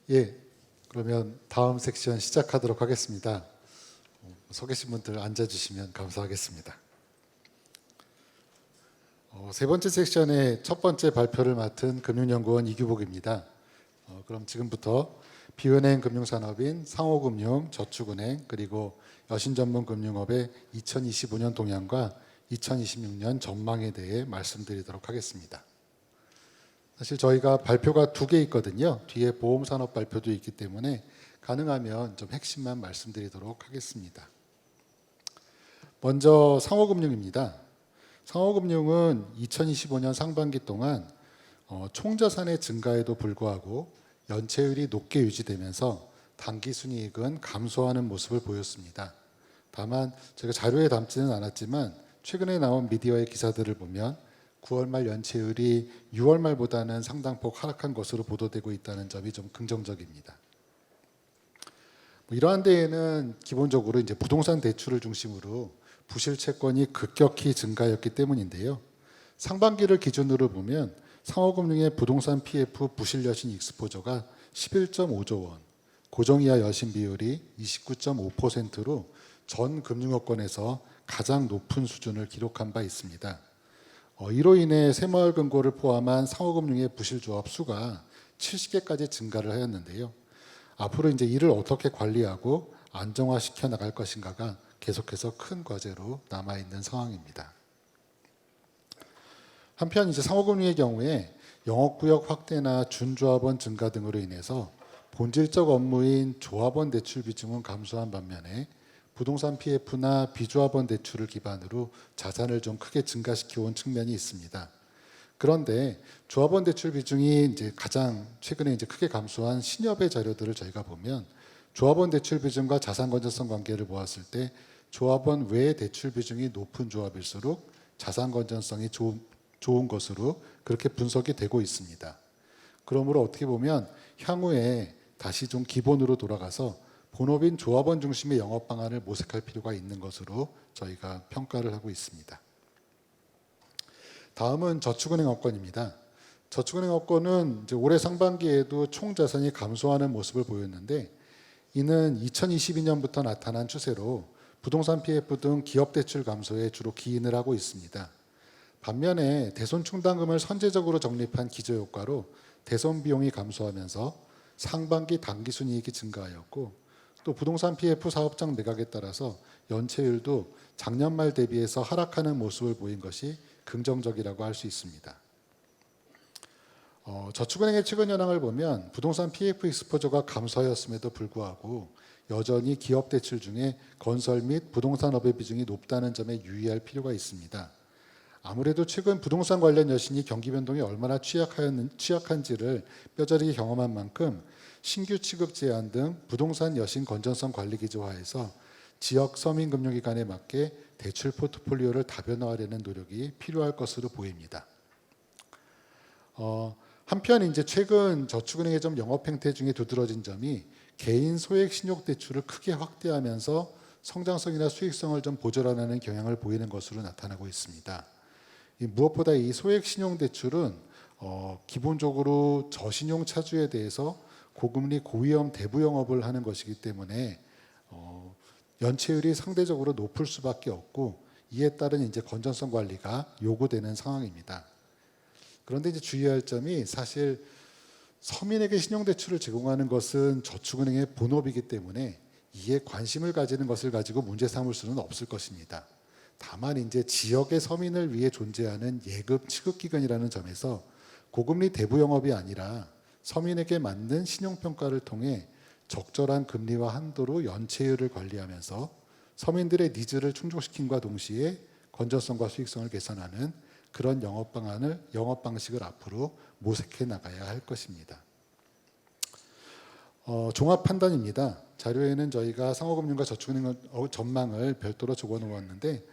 예, 그러면 다음 섹션 시작하도록 하겠습니다. 서 계신 분들 앉아주시면 감사하겠습니다. 세 번째 섹션의 첫 번째 발표를 맡은 금융연구원 이규복입니다. 그럼 지금부터 비은행 금융산업인 상호금융, 저축은행 그리고 여신전문금융업의 2025년 동향과 2026년 전망에 대해 말씀드리도록 하겠습니다. 사실 저희가 발표가 두 개 있거든요. 뒤에 보험산업 발표도 있기 때문에 가능하면 좀 핵심만 말씀드리도록 하겠습니다. 먼저 상호금융입니다. 상호금융은 2025년 상반기 동안 총자산의 증가에도 불구하고 연체율이 높게 유지되면서 당기순이익은 감소하는 모습을 보였습니다. 다만 제가 자료에 담지는 않았지만 최근에 나온 미디어의 기사들을 보면 9월 말 연체율이 6월 말보다는 상당폭 하락한 것으로 보도되고 있다는 점이 좀 긍정적입니다. 이러한 데에는 기본적으로 이제 부동산 대출을 중심으로 부실 채권이 급격히 증가했기 때문인데요. 상반기를 기준으로 보면 상호금융의 부동산 PF 부실 여신 익스포저가 11.5조 원, 고정이하 여신 비율이 29.5%로 전 금융업권에서 가장 높은 수준을 기록한 바 있습니다. 이로 인해 새마을금고를 포함한 상호금융의 부실조합 수가 70개까지 증가를 하였는데요. 앞으로 이제 이를 어떻게 관리하고 안정화시켜 나갈 것인가가 계속해서 큰 과제로 남아있는 상황입니다. 한편 이제 상호금융의 경우에 영업구역 확대나 준조합원 증가 등으로 인해서 본질적 업무인 조합원 대출 비중은 감소한 반면에 부동산 PF나 비조합원 대출을 기반으로 자산을 좀 크게 증가시켜 온 측면이 있습니다. 그런데 조합원 대출 비중이 이제 가장 최근에 이제 크게 감소한 신협의 자료들을 저희가 보면 조합원 대출 비중과 자산 건전성 관계를 보았을 때 조합원 외 대출 비중이 높은 조합일수록 자산 건전성이 좋은 것으로 그렇게 분석이 되고 있습니다. 그러므로 어떻게 보면 향후에 다시 좀 기본으로 돌아가서 본업인 조합원 중심의 영업 방안을 모색할 필요가 있는 것으로 저희가 평가를 하고 있습니다. 다음은 저축은행 업권입니다. 저축은행 업권은 이제 올해 상반기에도 총 자산이 감소하는 모습을 보였는데 이는 2022년부터 나타난 추세로 부동산 PF 등 기업 대출 감소에 주로 기인을 하고 있습니다. 반면에 대손 충당금을 선제적으로 적립한 기저효과로 대손 비용이 감소하면서 상반기 당기순이익이 증가하였고 또 부동산 PF 사업장 매각에 따라서 연체율도 작년 말 대비해서 하락하는 모습을 보인 것이 긍정적이라고 할 수 있습니다. 저축은행의 최근 현황을 보면 부동산 PF 익스포저가 감소하였음에도 불구하고 여전히 기업 대출 중에 건설 및 부동산업의 비중이 높다는 점에 유의할 필요가 있습니다. 아무래도 최근 부동산 관련 여신이 경기 변동에 얼마나 취약한지를 뼈저리게 경험한 만큼 신규 취급 제한 등 부동산 여신 건전성 관리 기조화에서 지역 서민금융기관에 맞게 대출 포트폴리오를 다변화하려는 노력이 필요할 것으로 보입니다. 한편 이제 최근 저축은행의 좀 영업 행태 중에 두드러진 점이 개인 소액 신용 대출을 크게 확대하면서 성장성이나 수익성을 좀 보존하는 경향을 보이는 것으로 나타나고 있습니다. 무엇보다 이 소액 신용 대출은 기본적으로 저신용 차주에 대해서 고금리 고위험 대부 영업을 하는 것이기 때문에 연체율이 상대적으로 높을 수밖에 없고 이에 따른 이제 건전성 관리가 요구되는 상황입니다. 그런데 이제 주의할 점이 사실 서민에게 신용대출을 제공하는 것은 저축은행의 본업이기 때문에 이에 관심을 가지는 것을 가지고 문제 삼을 수는 없을 것입니다. 다만 이제 지역의 서민을 위해 존재하는 예금 취급기관이라는 점에서 고금리 대부 영업이 아니라 서민에게 맞는 신용평가를 통해 적절한 금리와 한도로 연체율을 관리하면서 서민들의 니즈를 충족시킴과 동시에 건전성과 수익성을 개선하는 그런 영업 방식을 앞으로 모색해 나가야 할 것입니다. 종합 판단입니다. 자료에는 저희가 상호금융과 저축은행 전망을 별도로 적어 놓았는데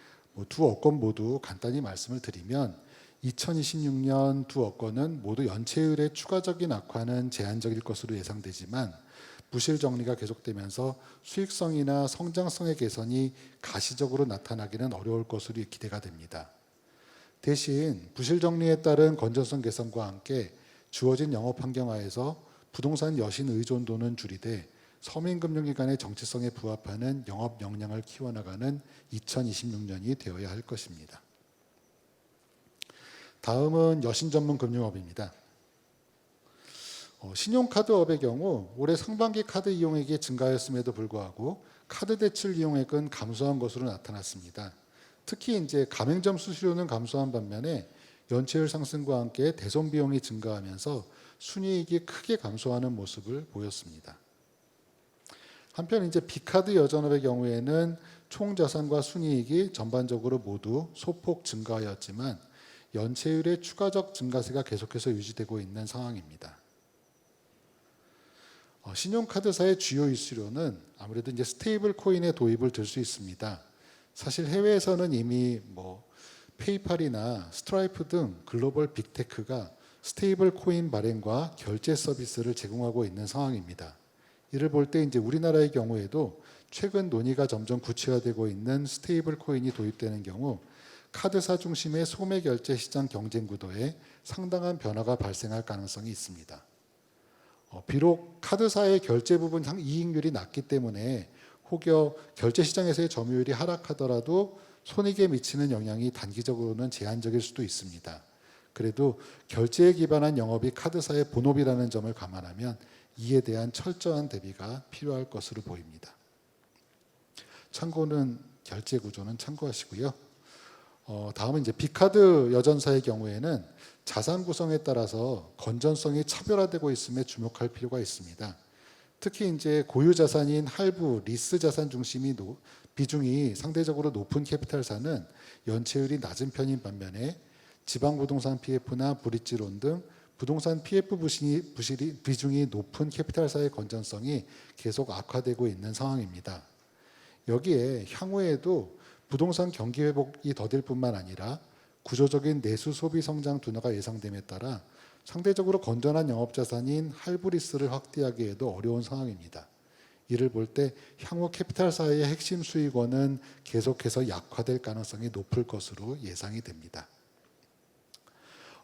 두 업권 모두 간단히 말씀을 드리면 2026년 두 업권은 모두 연체율의 추가적인 악화는 제한적일 것으로 예상되지만 부실 정리가 계속되면서 수익성이나 성장성의 개선이 가시적으로 나타나기는 어려울 것으로 기대가 됩니다. 대신 부실 정리에 따른 건전성 개선과 함께 주어진 영업 환경 하에서 부동산 여신 의존도는 줄이되 서민금융기관의 정체성에 부합하는 영업 역량을 키워나가는 2026년이 되어야 할 것입니다. 다음은 여신 전문 금융업입니다. 신용카드업의 경우 올해 상반기 카드 이용액이 증가했음에도 불구하고 카드 대출 이용액은 감소한 것으로 나타났습니다. 특히 이제 가맹점 수수료는 감소한 반면에 연체율 상승과 함께 대손 비용이 증가하면서 순이익이 크게 감소하는 모습을 보였습니다. 한편 이제 비카드 여전업의 경우에는 총 자산과 순이익이 전반적으로 모두 소폭 증가하였지만 연체율의 추가적 증가세가 계속해서 유지되고 있는 상황입니다. 신용카드사의 주요 이슈로는 아무래도 이제 스테이블 코인의 도입을 들 수 있습니다. 사실 해외에서는 이미 페이팔이나 스트라이프 등 글로벌 빅테크가 스테이블 코인 발행과 결제 서비스를 제공하고 있는 상황입니다. 이를 볼 때 이제 우리나라의 경우에도 최근 논의가 점점 구체화되고 있는 스테이블 코인이 도입되는 경우 카드사 중심의 소매 결제 시장 경쟁 구도에 상당한 변화가 발생할 가능성이 있습니다. 비록 카드사의 결제 부분 이익률이 낮기 때문에 혹여 결제 시장에서의 점유율이 하락하더라도 손익에 미치는 영향이 단기적으로는 제한적일 수도 있습니다. 그래도 결제에 기반한 영업이 카드사의 본업이라는 점을 감안하면 이에 대한 철저한 대비가 필요할 것으로 보입니다. 참고는 결제 구조는 참고하시고요. 다음은 이제 비카드 여전사의 경우에는 자산 구성에 따라서 건전성이 차별화되고 있음에 주목할 필요가 있습니다. 특히 이제 고유 자산인 할부, 리스 자산 비중이 상대적으로 높은 캐피탈사는 연체율이 낮은 편인 반면에 지방부동산 PF나 브릿지론 등 부동산 PF 비중이 높은 캐피탈사의 건전성이 계속 악화되고 있는 상황입니다. 여기에 향후에도 부동산 경기 회복이 더딜 뿐만 아니라 구조적인 내수 소비 성장 둔화가 예상됨에 따라 상대적으로 건전한 영업자산인 할부리스를 확대하기에도 어려운 상황입니다. 이를 볼 때 향후 캐피탈사의 핵심 수익원은 계속해서 약화될 가능성이 높을 것으로 예상이 됩니다.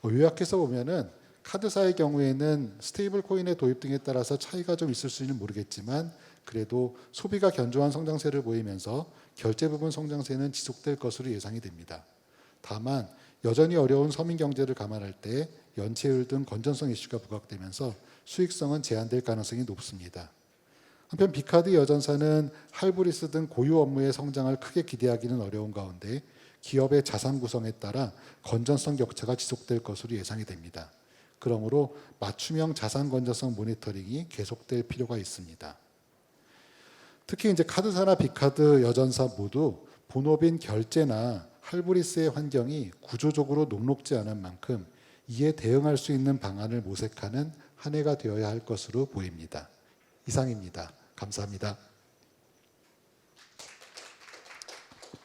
요약해서 보면은 카드사의 경우에는 스테이블 코인의 도입 등에 따라서 차이가 좀 있을 수는 모르겠지만 그래도 소비가 견조한 성장세를 보이면서 결제 부분 성장세는 지속될 것으로 예상이 됩니다. 다만 여전히 어려운 서민 경제를 감안할 때 연체율 등 건전성 이슈가 부각되면서 수익성은 제한될 가능성이 높습니다. 한편 비카드 여전사는 할부리스 등 고유 업무의 성장을 크게 기대하기는 어려운 가운데 기업의 자산 구성에 따라 건전성 격차가 지속될 것으로 예상이 됩니다. 그러므로 맞춤형 자산 건전성 모니터링이 계속될 필요가 있습니다. 특히 이제 카드사나 비카드 여전사 모두 본업인 결제나 할부리스의 환경이 구조적으로 녹록지 않은 만큼 이에 대응할 수 있는 방안을 모색하는 한 해가 되어야 할 것으로 보입니다. 이상입니다. 감사합니다.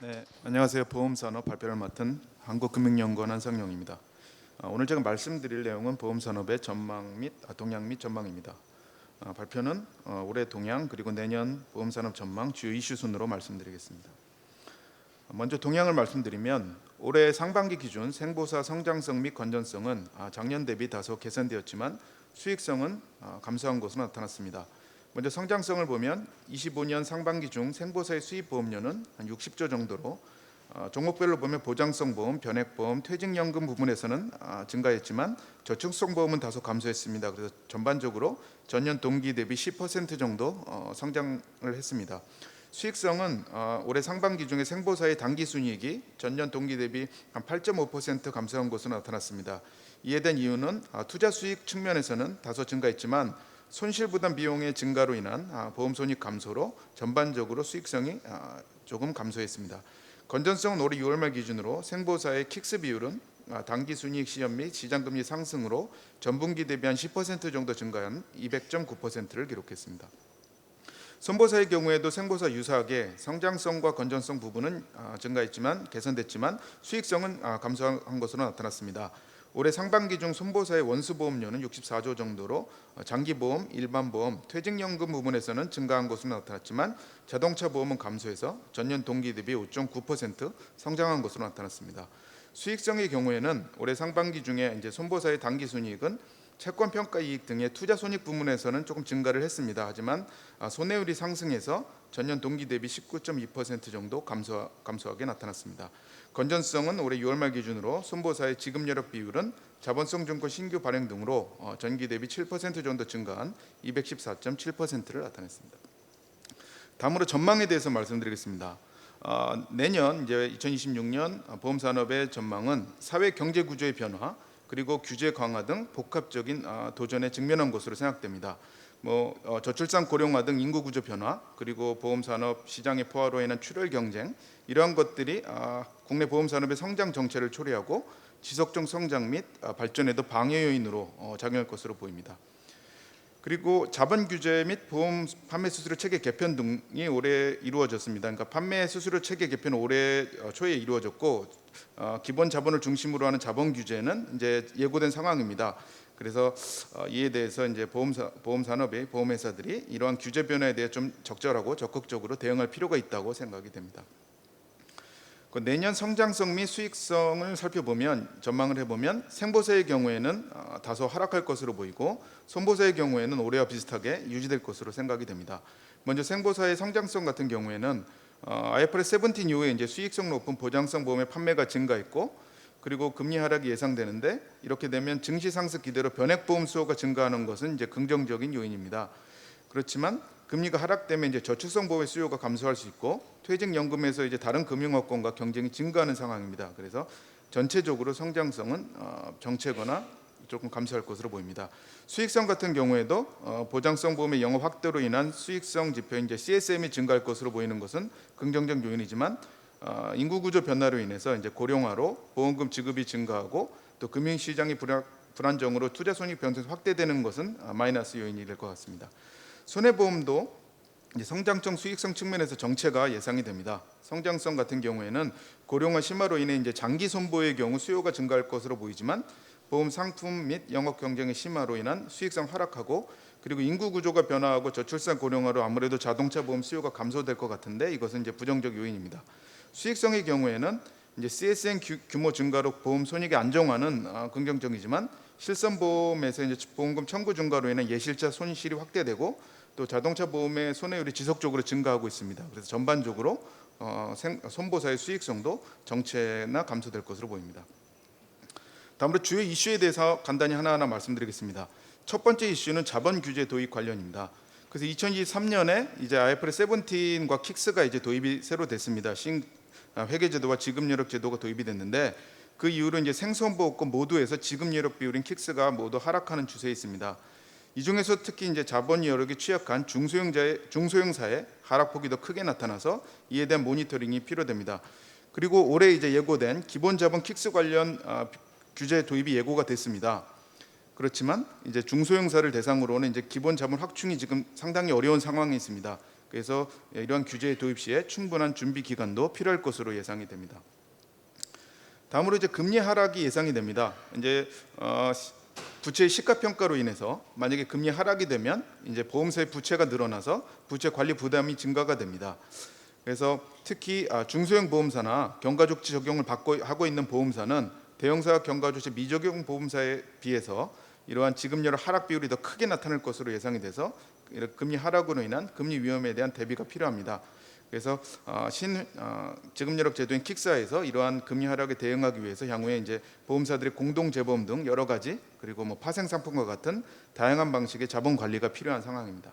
네, 안녕하세요. 보험산업 발표를 맡은 한국금융연구원 한상용입니다. 오늘 제가 말씀드릴 내용은 보험산업의 전망 및 동향 및 전망입니다. 발표는 올해 동향 그리고 내년 보험산업 전망 주요 이슈 순으로 말씀드리겠습니다. 먼저 동향을 말씀드리면 올해 상반기 기준 생보사 성장성 및 건전성은 작년 대비 다소 개선되었지만 수익성은 감소한 것으로 나타났습니다. 먼저 성장성을 보면 25년 상반기 중 생보사의 수입 보험료는 한 60조 정도로 종목별로 보면 보장성 보험, 변액보험, 퇴직연금 부분에서는 증가했지만 저축성 보험은 다소 감소했습니다. 그래서 전반적으로 전년 동기 대비 10% 정도 성장을 했습니다. 수익성은 올해 상반기 중에 생보사의 당기순이익이 전년 동기 대비 한 8.5% 감소한 것으로 나타났습니다. 이에 대한 이유는 투자 수익 측면에서는 다소 증가했지만 손실부담 비용의 증가로 인한 보험손익 감소로 전반적으로 수익성이 조금 감소했습니다. 건전성은 올해 6월 말 기준으로 생보사의 킥스 비율은 당기순이익 시험 및 시장금리 상승으로 전분기 대비 한 10% 정도 증가한 200.9%를 기록했습니다. 손보사의 경우에도 생보사 유사하게 성장성과 건전성 부분은 증가했지만 개선됐지만 수익성은 감소한 것으로 나타났습니다. 올해 상반기 중 손보사의 원수보험료는 64조 정도로 장기보험, 일반보험, 퇴직연금 부분에서는 증가한 것으로 나타났지만 자동차 보험은 감소해서 전년 동기 대비 5.9% 성장한 것으로 나타났습니다. 수익성의 경우에는 올해 상반기 중에 이제 손보사의 당기순이익은 채권 평가 이익 등의 투자 손익 부문에서는 조금 증가를 했습니다. 하지만 손해율이 상승해서 전년 동기 대비 19.2% 정도 감소하게 나타났습니다. 건전성은 올해 6월 말 기준으로 손보사의 지급 여력 비율은 자본성 증권 신규 발행 등으로 전기 대비 7% 정도 증가한 214.7%를 나타냈습니다. 다음으로 전망에 대해서 말씀드리겠습니다. 내년 이제 2026년 보험산업의 전망은 사회 경제 구조의 변화 그리고 규제 강화 등 복합적인 도전에 직면한 것으로 생각됩니다. 저출산 고령화 등 인구 구조 변화 그리고 보험산업 시장의 포화로 인한 출혈 경쟁 이러한 것들이 국내 보험산업의 성장 정체를 초래하고 지속적 성장 및 발전에도 방해 요인으로 작용할 것으로 보입니다. 그리고 자본 규제 및 보험 판매 수수료 체계 개편 등이 올해 이루어졌습니다. 그러니까 판매 수수료 체계 개편은 올해 초에 이루어졌고 기본 자본을 중심으로 하는 자본 규제는 이제 예고된 상황입니다. 그래서 이에 대해서 이제 보험 산업의 보험회사들이 이러한 규제 변화에 대해 좀 적절하고 적극적으로 대응할 필요가 있다고 생각이 됩니다. 내년 성장성 및 수익성을 살펴보면 전망을 해보면 생보사의 경우에는 다소 하락할 것으로 보이고 손보사의 경우에는 올해와 비슷하게 유지될 것으로 생각이 됩니다. 먼저 생보사의 성장성 같은 경우에는 IFRS 17 이후에 이제 수익성 높은 보장성 보험의 판매가 증가했고 그리고 금리 하락이 예상되는데 이렇게 되면 증시 상승 기대로 변액 보험 수요가 증가하는 것은 이제 긍정적인 요인입니다. 그렇지만 금리가 하락되면 이제 저축성 보험의 수요가 감소할 수 있고 퇴직연금에서 이제 다른 금융업권과 경쟁이 증가하는 상황입니다. 그래서 전체적으로 성장성은 정체거나 조금 감소할 것으로 보입니다. 수익성 같은 경우에도 보장성 보험의 영업 확대로 인한 수익성 지표인 이제 CSM이 증가할 것으로 보이는 것은 긍정적 요인이지만 인구 구조 변화로 인해서 이제 고령화로 보험금 지급이 증가하고 또 금융시장이 불안정으로 투자 손익 변동이 확대되는 것은 마이너스 요인이 될 것 같습니다. 손해보험도 이제 성장성 수익성 측면에서 정체가 예상이 됩니다. 성장성 같은 경우에는 고령화 심화로 인해 이제 장기 손보의 경우 수요가 증가할 것으로 보이지만 보험 상품 및 영업 경쟁의 심화로 인한 수익성 하락하고 그리고 인구 구조가 변화하고 저출산 고령화로 아무래도 자동차 보험 수요가 감소될 것 같은데 이것은 이제 부정적 요인입니다. 수익성의 경우에는 이제 CSM 규모 증가로 보험 손익의 안정화는 긍정적이지만 실손보험에서 이제 보험금 청구 증가로 인한 예실차 손실이 확대되고 또 자동차 보험의 손해율이 지속적으로 증가하고 있습니다. 그래서 전반적으로 손보사의 수익성도 정체나 감소될 것으로 보입니다. 다음으로 주요 이슈에 대해서 간단히 하나하나 말씀드리겠습니다. 첫 번째 이슈는 자본 규제 도입 관련입니다. 그래서 2023년에 이제 IFRS 17과 킥스가 이제 도입이 새로 됐습니다. 회계 제도와 지급 여력 제도가 도입이 됐는데 그 이후로 이제 생손보호권 모두에서 지급 여력 비율인 킥스가 모두 하락하는 추세에 있습니다. 이 중에서 특히 이제 자본 여력이 취약한 중소형사의 하락폭이 더 크게 나타나서 이에 대한 모니터링이 필요됩니다. 그리고 올해 이제 예고된 기본 자본 킥스 관련 규제 도입이 예고가 됐습니다. 그렇지만 이제 중소형사를 대상으로는 이제 기본 자본 확충이 지금 상당히 어려운 상황에 있습니다. 그래서 이러한 규제 도입 시에 충분한 준비 기간도 필요할 것으로 예상이 됩니다. 다음으로 이제 금리 하락이 예상이 됩니다. 이제 부채의 시가 평가로 인해서 만약에 금리 하락이 되면 이제 보험사의 부채가 늘어나서 부채 관리 부담이 증가가 됩니다. 그래서 특히 중소형 보험사나 경과조치 적용을 하고 있는 보험사는 대형사 경과조치 미적용 보험사에 비해서 이러한 지급여력 하락 비율이 더 크게 나타날 것으로 예상이 돼서 금리 하락으로 인한 금리 위험에 대한 대비가 필요합니다. 그래서 지급여력 제도인 킥스하에서 이러한 금리 하락에 대응하기 위해서 향후에 이제 보험사들의 공동 재보험 등 여러 가지 그리고 파생 상품과 같은 다양한 방식의 자본 관리가 필요한 상황입니다.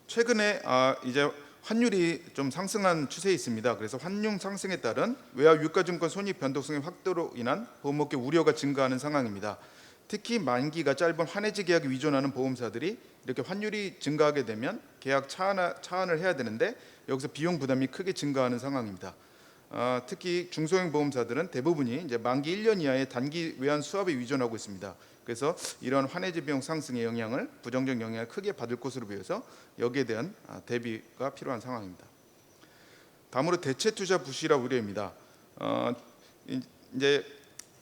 최근에 이제 환율이 좀 상승한 추세에 있습니다. 그래서 환율 상승에 따른 외화 유가증권 손익 변동성의 확대로 인한 보험업계 우려가 증가하는 상황입니다. 특히 만기가 짧은 환해지 계약에 위존하는 보험사들이 이렇게 환율이 증가하게 되면 계약 차환을 해야 되는데 여기서 비용 부담이 크게 증가하는 상황입니다. 특히 중소형 보험사들은 대부분이 이제 만기 1년 이하의 단기 외환 수합에 위존하고 있습니다. 그래서 이런 환해지 비용 상승의 부정적 영향을 크게 받을 것으로 보여서 여기에 대한 대비가 필요한 상황입니다. 다음으로 대체 투자 부실화 우려입니다. 이제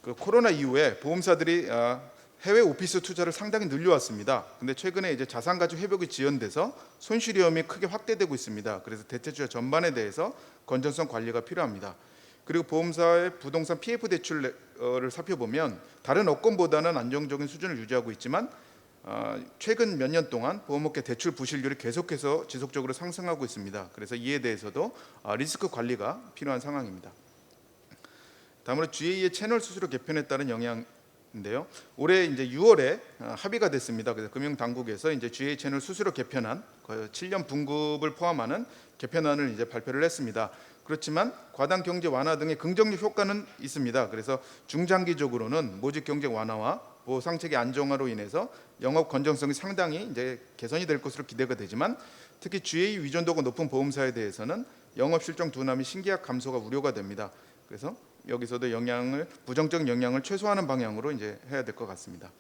그 코로나 이후에 보험사들이 해외 오피스 투자를 상당히 늘려왔습니다. 근데 최근에 이제 자산 가치 회복이 지연돼서 손실 위험이 크게 확대되고 있습니다. 그래서 대체 투자 전반에 대해서 건전성 관리가 필요합니다. 그리고 보험사의 부동산 PF 대출을 살펴보면 다른 업권보다는 안정적인 수준을 유지하고 있지만 최근 몇 년 동안 보험업계 대출 부실률이 계속해서 지속적으로 상승하고 있습니다. 그래서 이에 대해서도 리스크 관리가 필요한 상황입니다. 다음으로 GA의 채널 수수료 개편에 따른 영향인데요. 올해 이제 6월에 합의가 됐습니다. 그래서 금융당국에서 이제 GA 채널 수수료 개편안 7년 분급을 포함하는 개편안을 이제 발표를 했습니다. 그렇지만 과당 경제 완화 등의 긍정적 효과는 있습니다. 그래서 중장기적으로는 모집 경쟁 완화와 보호 상책의 안정화로 인해서 영업 건전성이 상당히 이제 개선이 될 것으로 기대가 되지만 특히 GA 위존도가 높은 보험사에 대해서는 영업 실적 둔화 및 신계약 감소가 우려가 됩니다. 그래서 여기서도 부정적 영향을 최소화하는 방향으로 이제 해야 될 것 같습니다.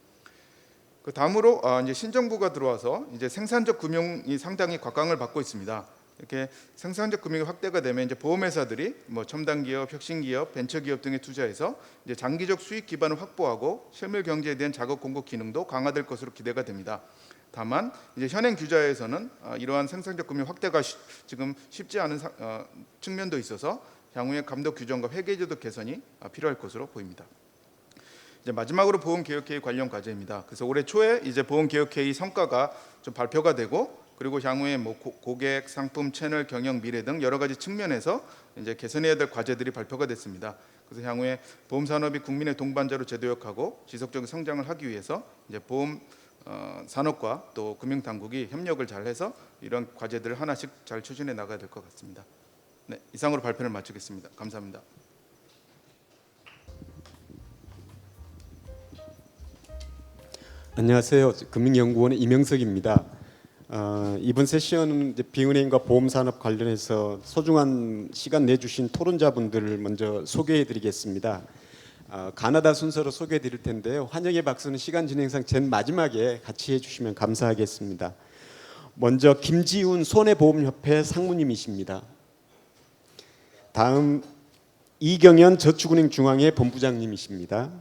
그 다음으로 이제 신정부가 들어와서 이제 생산적 금융이 상당히 곽광을 받고 있습니다. 이렇게 생산적 금융이 확대가 되면 이제 보험회사들이 뭐 첨단 기업, 혁신 기업, 벤처 기업 등에 투자해서 이제 장기적 수익 기반을 확보하고 실물 경제에 대한 작업 공급 기능도 강화될 것으로 기대가 됩니다. 다만 이제 현행 규자에서는 이러한 생산적 금융 확대가 지금 쉽지 않은 측면도 있어서 향후의 감독 규정과 회계제도 개선이 필요할 것으로 보입니다. 이제 마지막으로 보험개혁회의 관련 과제입니다. 그래서 올해 초에 이제 보험개혁회의 성과가 좀 발표가 되고 그리고 향후에 뭐 고객, 상품, 채널, 경영, 미래 등 여러 가지 측면에서 이제 개선해야 될 과제들이 발표가 됐습니다. 그래서 향후에 보험 산업이 국민의 동반자로 재도약하고 지속적인 성장을 하기 위해서 이제 보험 산업과 또 금융 당국이 협력을 잘해서 이런 과제들을 하나씩 잘 추진해 나가야 될 것 같습니다. 네, 이상으로 발표를 마치겠습니다. 감사합니다. 안녕하세요. 금융연구원의 이명석입니다. 이번 세션은 이제 비은행과 보험산업 관련해서 소중한 시간 내주신 토론자분들을 먼저 소개해드리겠습니다. 가나다 순서로 소개해드릴 텐데요. 환영의 박수는 시간 진행상 제일 마지막에 같이 해주시면 감사하겠습니다. 먼저 김지훈 손해보험협회 상무님이십니다. 다음 이경현 저축은행 중앙회 본부장님이십니다.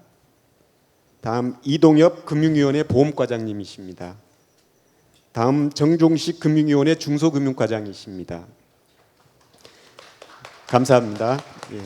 다음 이동엽 금융위원회 보험과장님이십니다. 다음 정종식 금융위원회 중소금융과장이십니다. 감사합니다. 예.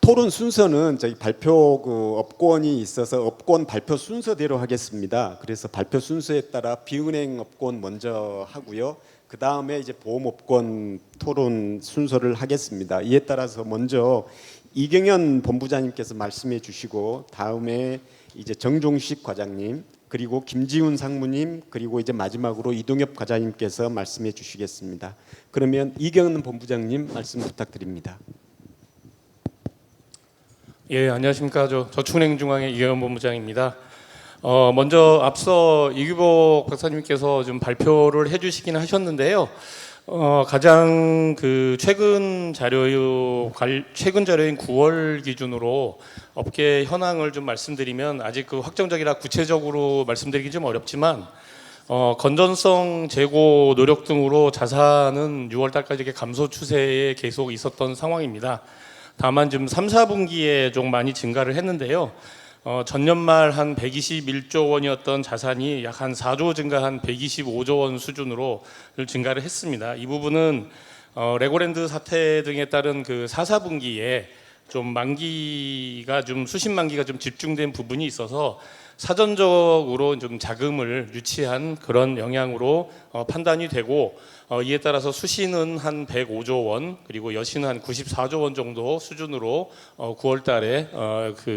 토론 순서는 저희 발표 업권이 있어서 업권 발표 순서대로 하겠습니다. 그래서 발표 순서에 따라 비은행 업권 먼저 하고요. 그 다음에 이제 보험업권 토론 순서를 하겠습니다. 이에 따라서 먼저 이경현 본부장님께서 말씀해 주시고 다음에 이제 정종식 과장님 그리고 김지훈 상무님 그리고 이제 마지막으로 이동엽 과장님께서 말씀해 주시겠습니다. 그러면 이경현 본부장님 말씀 부탁드립니다. 예, 안녕하십니까. 저축은행 중앙의 이경현 본부장입니다. 먼저 앞서 이규복 박사님께서 좀 발표를 해주시긴 하셨는데요. 가장 최근 자료인 9월 기준으로 업계 현황을 좀 말씀드리면 아직 확정적이라 구체적으로 말씀드리기 좀 어렵지만 건전성 제고 노력 등으로 자산은 6월 달까지 감소 추세에 계속 있었던 상황입니다. 다만 지금 3, 4분기에 좀 많이 증가를 했는데요. 전년 말 한 121조 원이었던 자산이 약 한 4조 증가한 125조 원 수준으로 증가를 했습니다. 이 부분은 레고랜드 사태 등에 따른 4, 4분기에 좀 만기가 좀 수십 만기가 좀 집중된 부분이 있어서 사전적으로 좀 자금을 유치한 그런 영향으로 판단이 되고 이에 따라서 수신은 한 105조 원 그리고 여신은 한 94조 원 정도 수준으로 9월 달에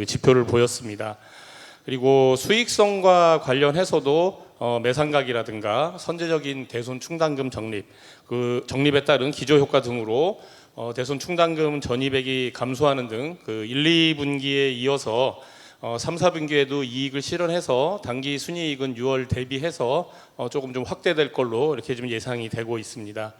지표를 보였습니다. 그리고 수익성과 관련해서도 매상각이라든가 선제적인 대손 충당금 적립, 적립에 따른 기저효과 등으로 대손 충당금 전입액이 감소하는 등 1, 2분기에 이어서 3, 4분기에도 이익을 실현해서 당기 순이익은 6월 대비해서 조금 좀 확대될 걸로 이렇게 좀 예상이 되고 있습니다.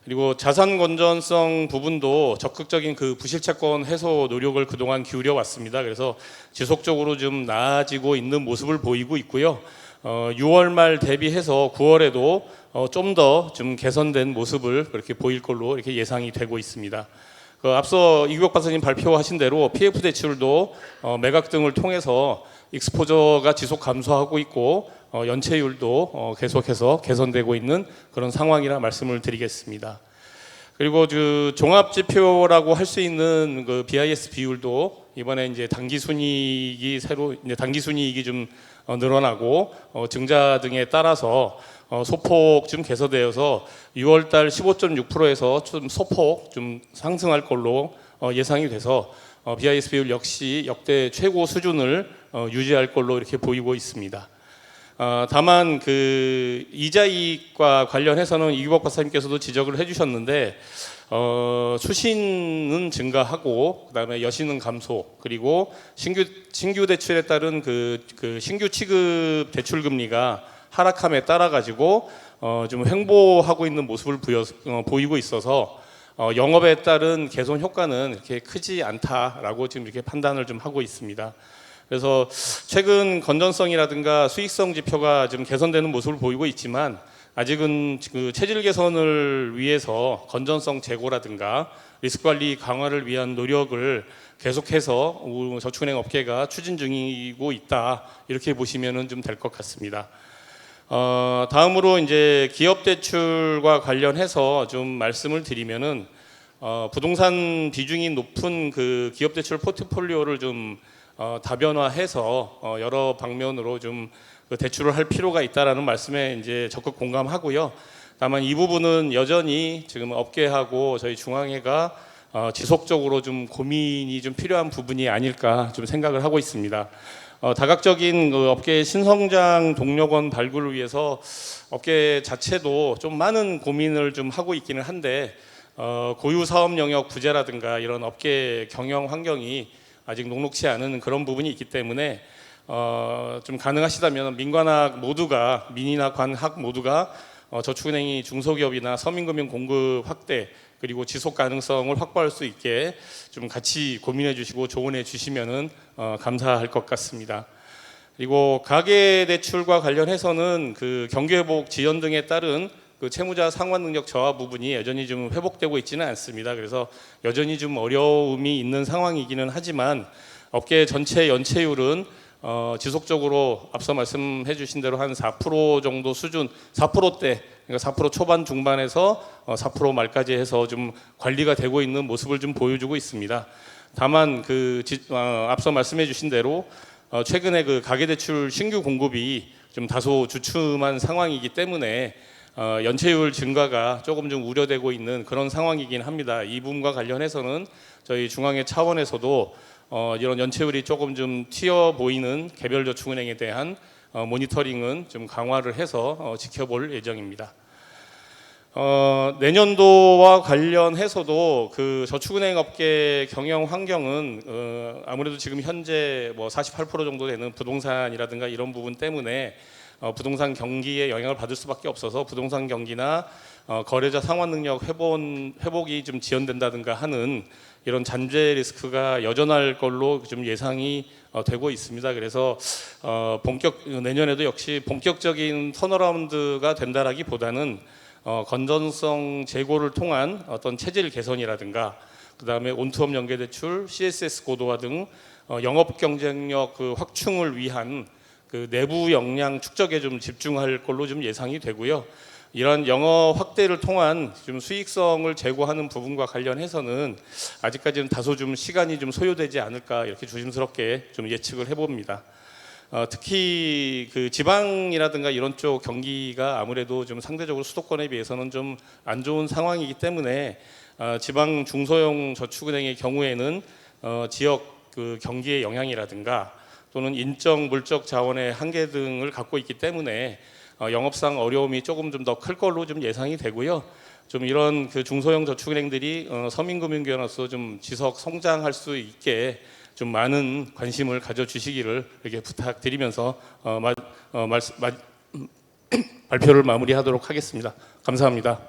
그리고 자산 건전성 부분도 적극적인 부실채권 해소 노력을 그동안 기울여 왔습니다. 그래서 지속적으로 좀 나아지고 있는 모습을 보이고 있고요. 6월 말 대비해서 9월에도 좀 더 좀 개선된 모습을 그렇게 보일 걸로 이렇게 예상이 되고 있습니다. 앞서 이규복 박사님 발표하신 대로 PF 대출도 매각 등을 통해서 익스포저가 지속 감소하고 있고 연체율도 계속해서 개선되고 있는 그런 상황이라 말씀을 드리겠습니다. 그리고 그 종합 지표라고 할 수 있는 그 BIS 비율도 이번에 이제 단기 순이익이 좀 늘어나고 증자 등에 따라서 소폭 좀 개선되어서 6월달 15.6%에서 좀 소폭 좀 상승할 걸로 예상이 돼서 BIS 비율 역시 역대 최고 수준을 유지할 걸로 이렇게 보이고 있습니다. 다만 그 이자이익과 관련해서는 이규복 박사님께서도 지적을 해주셨는데 수신은 증가하고 그다음에 여신은 감소, 그리고 신규 대출에 따른 그 신규 취급 대출 금리가 하락함에 따라 가지고 좀 횡보하고 있는 모습을 보이고 있어서 영업에 따른 개선 효과는 이렇게 크지 않다라고 지금 이렇게 판단을 좀 하고 있습니다. 그래서 최근 건전성이라든가 수익성 지표가 좀 개선되는 모습을 보이고 있지만 아직은 그 체질 개선을 위해서 건전성 제고라든가 리스크 관리 강화를 위한 노력을 계속해서 저축은행 업계가 추진 중이고 있다, 이렇게 보시면은 좀 될 것 같습니다. 다음으로 이제 기업 대출과 관련해서 좀 말씀을 드리면은 부동산 비중이 높은 그 기업 대출 포트폴리오를 좀 다변화해서 여러 방면으로 좀 그 대출을 할 필요가 있다라는 말씀에 이제 적극 공감하고요. 다만 이 부분은 여전히 지금 업계하고 저희 중앙회가 지속적으로 좀 고민이 좀 필요한 부분이 아닐까 좀 생각을 하고 있습니다. 다각적인 그 업계의 신성장 동력원 발굴을 위해서 업계 자체도 좀 많은 고민을 좀 하고 있기는 한데 고유 사업 영역 부재라든가 이런 업계 경영 환경이 아직 녹록치 않은 그런 부분이 있기 때문에 좀 가능하시다면 민이나 관학 모두가 저축은행이 중소기업이나 서민금융 공급 확대 그리고 지속 가능성을 확보할 수 있게 좀 같이 고민해 주시고 조언해 주시면은 감사할 것 같습니다. 그리고 가계 대출과 관련해서는 그 경기 회복 지연 등에 따른 그 채무자 상환 능력 저하 부분이 여전히 좀 회복되고 있지는 않습니다. 그래서 여전히 좀 어려움이 있는 상황이기는 하지만 업계 전체 연체율은 지속적으로 앞서 말씀해 주신 대로 한 4% 정도 수준, 4%대, 그러니까 4% 초반 중반에서 4% 말까지 해서 좀 관리가 되고 있는 모습을 좀 보여주고 있습니다. 다만 앞서 말씀해 주신 대로 최근에 그 가계대출 신규 공급이 좀 다소 주춤한 상황이기 때문에 연체율 증가가 조금 좀 우려되고 있는 그런 상황이긴 합니다. 이 부분과 관련해서는 저희 중앙회 차원에서도 이런 연체율이 조금 좀 튀어 보이는 개별 저축은행에 대한 모니터링은 좀 강화를 해서 지켜볼 예정입니다. 내년도와 관련해서도 그 저축은행 업계 경영 환경은 아무래도 지금 현재 뭐 48% 정도 되는 부동산이라든가 이런 부분 때문에 부동산 경기에 영향을 받을 수밖에 없어서 부동산 경기나 거래자 상환 능력 회복이 좀 지연된다든가 하는 이런 잔재 리스크가 여전할 걸로 좀 예상이 되고 있습니다. 그래서 내년에도 역시 본격적인 턴어라운드가 된다라기보다는 건전성 제고를 통한 어떤 체질 개선이라든가 그다음에 온투업 연계 대출, CSS 고도화 등 영업 경쟁력 그 확충을 위한 그 내부 역량 축적에 좀 집중할 걸로 좀 예상이 되고요. 이런 영업 확대를 통한 좀 수익성을 제고하는 부분과 관련해서는 아직까지는 다소 좀 시간이 좀 소요되지 않을까 이렇게 조심스럽게 좀 예측을 해봅니다. 특히 그 지방이라든가 이런 쪽 경기가 아무래도 좀 상대적으로 수도권에 비해서는 좀 안 좋은 상황이기 때문에 지방 중소형 저축은행의 경우에는 지역 그 경기의 영향이라든가 또는 인적 물적 자원의 한계 등을 갖고 있기 때문에 영업상 어려움이 조금 좀 더 클 걸로 좀 예상이 되고요. 좀 이런 그 중소형 저축은행들이 서민금융기관으로서 좀 지속 성장할 수 있게 좀 많은 관심을 가져주시기를 이렇게 부탁드리면서 발표를 마무리하도록 하겠습니다. 감사합니다.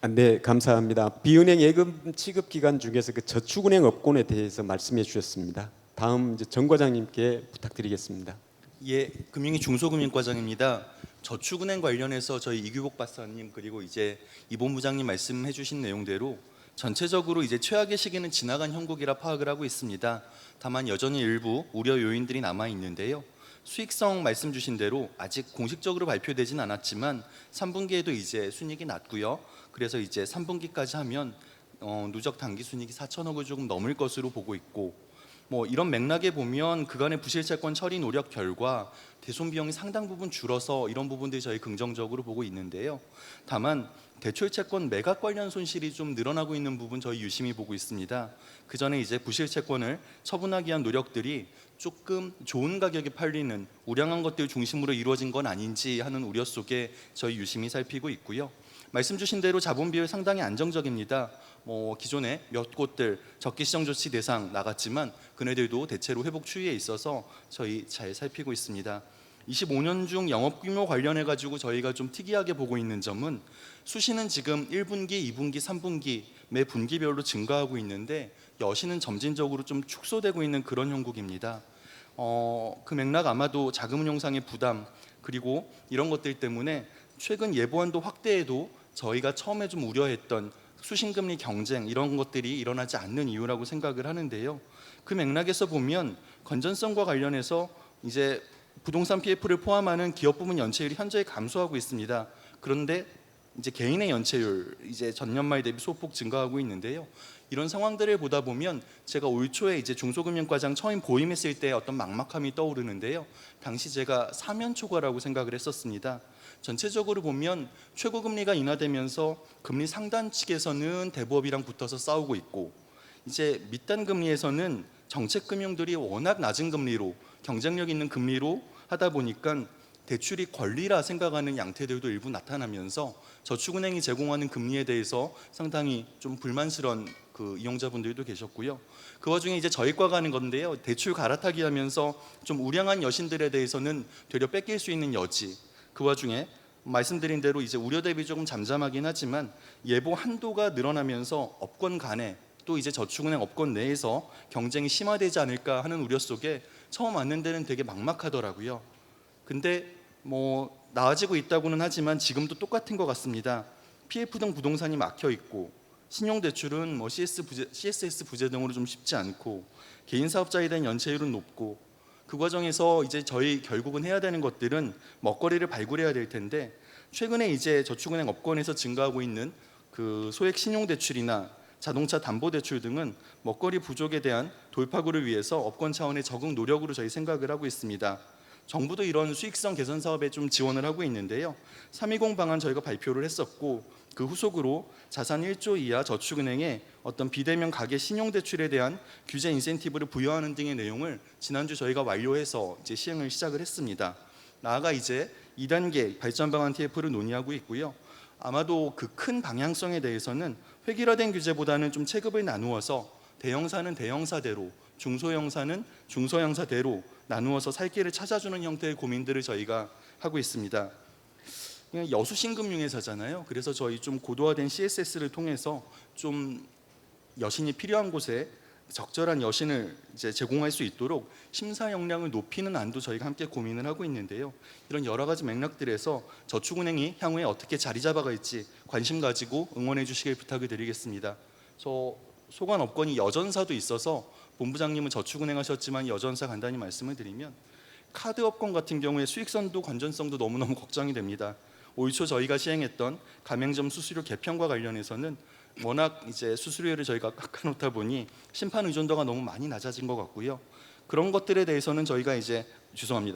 네, 감사합니다. 비은행 예금 취급 기관 중에서 그 저축은행 업권에 대해서 말씀해 주셨습니다. 다음 이제 정 과장님께 부탁드리겠습니다. 예, 금융위 중소금융과장입니다. 저축은행 관련해서 저희 이규복 박사님 그리고 이제 이 본부장님 말씀해 주신 내용대로 전체적으로 이제 최악의 시기는 지나간 형국이라 파악을 하고 있습니다. 다만 여전히 일부 우려 요인들이 남아 있는데요. 수익성 말씀 주신 대로 아직 공식적으로 발표되진 않았지만 3분기에도 이제 순이익이 났고요. 그래서 이제 3분기까지 하면 누적 당기 순이익이 4천억을 조금 넘을 것으로 보고 있고, 뭐 이런 맥락에 보면 그간의 부실채권 처리 노력 결과 대손 비용이 상당 부분 줄어서 이런 부분들이 저희 긍정적으로 보고 있는데요. 다만 대출 채권 매각 관련 손실이 좀 늘어나고 있는 부분 저희 유심히 보고 있습니다. 그 전에 이제 부실 채권을 처분하기 위한 노력들이 조금 좋은 가격에 팔리는 우량한 것들 중심으로 이루어진 건 아닌지 하는 우려 속에 저희 유심히 살피고 있고요. 말씀 주신 대로 자본 비율 상당히 안정적입니다. 기존에 몇 곳들 적기 시정 조치 대상 나갔지만 그네들도 대체로 회복 추이에 있어서 저희 잘 살피고 있습니다. 25년 중 영업 규모 관련해 가지고 저희가 좀 특이하게 보고 있는 점은 수시는 지금 1분기, 2분기, 3분기 매 분기별로 증가하고 있는데 여시는 점진적으로 좀 축소되고 있는 그런 형국입니다. 그 맥락 아마도 자금운용상의 부담 그리고 이런 것들 때문에 최근 예보한도 확대에도 저희가 처음에 좀 우려했던 수신금리 경쟁 이런 것들이 일어나지 않는 이유라고 생각을 하는데요. 그 맥락에서 보면 건전성과 관련해서 이제 부동산 PF를 포함하는 기업 부문 연체율이 현저히 감소하고 있습니다. 그런데 이제 개인의 연체율 이제 전년 말 대비 소폭 증가하고 있는데요. 이런 상황들을 보다 보면 제가 올 초에 이제 중소금융과장 처음 보임했을 때 어떤 막막함이 떠오르는데요. 당시 제가 사면 초과라고 생각을 했었습니다. 전체적으로 보면 최고금리가 인하되면서 금리 상단 측에서는 대부업이랑 붙어서 싸우고 있고, 이제 밑단 금리에서는 정책금융들이 워낙 낮은 금리로 경쟁력 있는 금리로 하다 보니까 대출이 권리라 생각하는 양태들도 일부 나타나면서 저축은행이 제공하는 금리에 대해서 상당히 좀 불만스러운 그 이용자분들도 계셨고요. 그 와중에 이제 저희과가 하는 건데요. 대출 갈아타기 하면서 좀 우량한 여신들에 대해서는 되려 뺏길 수 있는 여지. 그 와중에 말씀드린 대로 이제 우려 대비 조금 잠잠하긴 하지만 예보 한도가 늘어나면서 업권 간에 또 이제 저축은행 업권 내에서 경쟁이 심화되지 않을까 하는 우려 속에 처음 왔는 데는 되게 막막하더라고요. 근데 나아지고 있다고는 하지만 지금도 똑같은 것 같습니다. PF 등 부동산이 막혀 있고 신용대출은 CSS 부재 등으로 좀 쉽지 않고 개인 사업자에 대한 연체율은 높고 그 과정에서 이제 저희 결국은 해야 되는 것들은 먹거리를 발굴해야 될 텐데 최근에 이제 저축은행 업권에서 증가하고 있는 그 소액 신용대출이나 자동차 담보대출 등은 먹거리 부족에 대한 돌파구를 위해서 업권 차원의 적응 노력으로 저희 생각을 하고 있습니다. 정부도 이런 수익성 개선 사업에 좀 지원을 하고 있는데요. 320 방안 저희가 발표를 했었고 그 후속으로 자산 1조 이하 저축은행에 어떤 비대면 가계 신용대출에 대한 규제 인센티브를 부여하는 등의 내용을 지난주 저희가 완료해서 이제 시행을 시작을 했습니다. 나아가 이제 2단계 발전 방안 TF를 논의하고 있고요. 아마도 그 큰 방향성에 대해서는 획일화된 규제보다는 좀 체급을 나누어서 대형사는 대형사대로, 중소형사는 중소형사대로 나누어서 살 길을 찾아주는 형태의 고민들을 저희가 하고 있습니다. 여수신금융회사잖아요. 그래서 저희 좀 고도화된 CSS를 통해서 좀 여신이 필요한 곳에 적절한 여신을 이제 제공할 수 있도록 심사 역량을 높이는 안도 저희가 함께 고민을 하고 있는데요. 이런 여러 가지 맥락들에서 저축은행이 향후에 어떻게 자리 잡아갈지 관심 가지고 응원해 주시길 부탁을 드리겠습니다. 저 소관 업권이 여전사도 있어서 본부장님은 저축은행 하셨지만 여전사 간단히 말씀을 드리면 카드 업권 같은 경우에 수익성도 건전성도 너무너무 걱정이 됩니다. 올 초 저희가 시행했던 가맹점 수수료 개편과 관련해서는 워낙 이제 수수료를 저희가 깎아놓다 보니 심판 의존도가 너무 많이 낮아진 것 같고요. 그런 것들에 대해서는 저희가 이제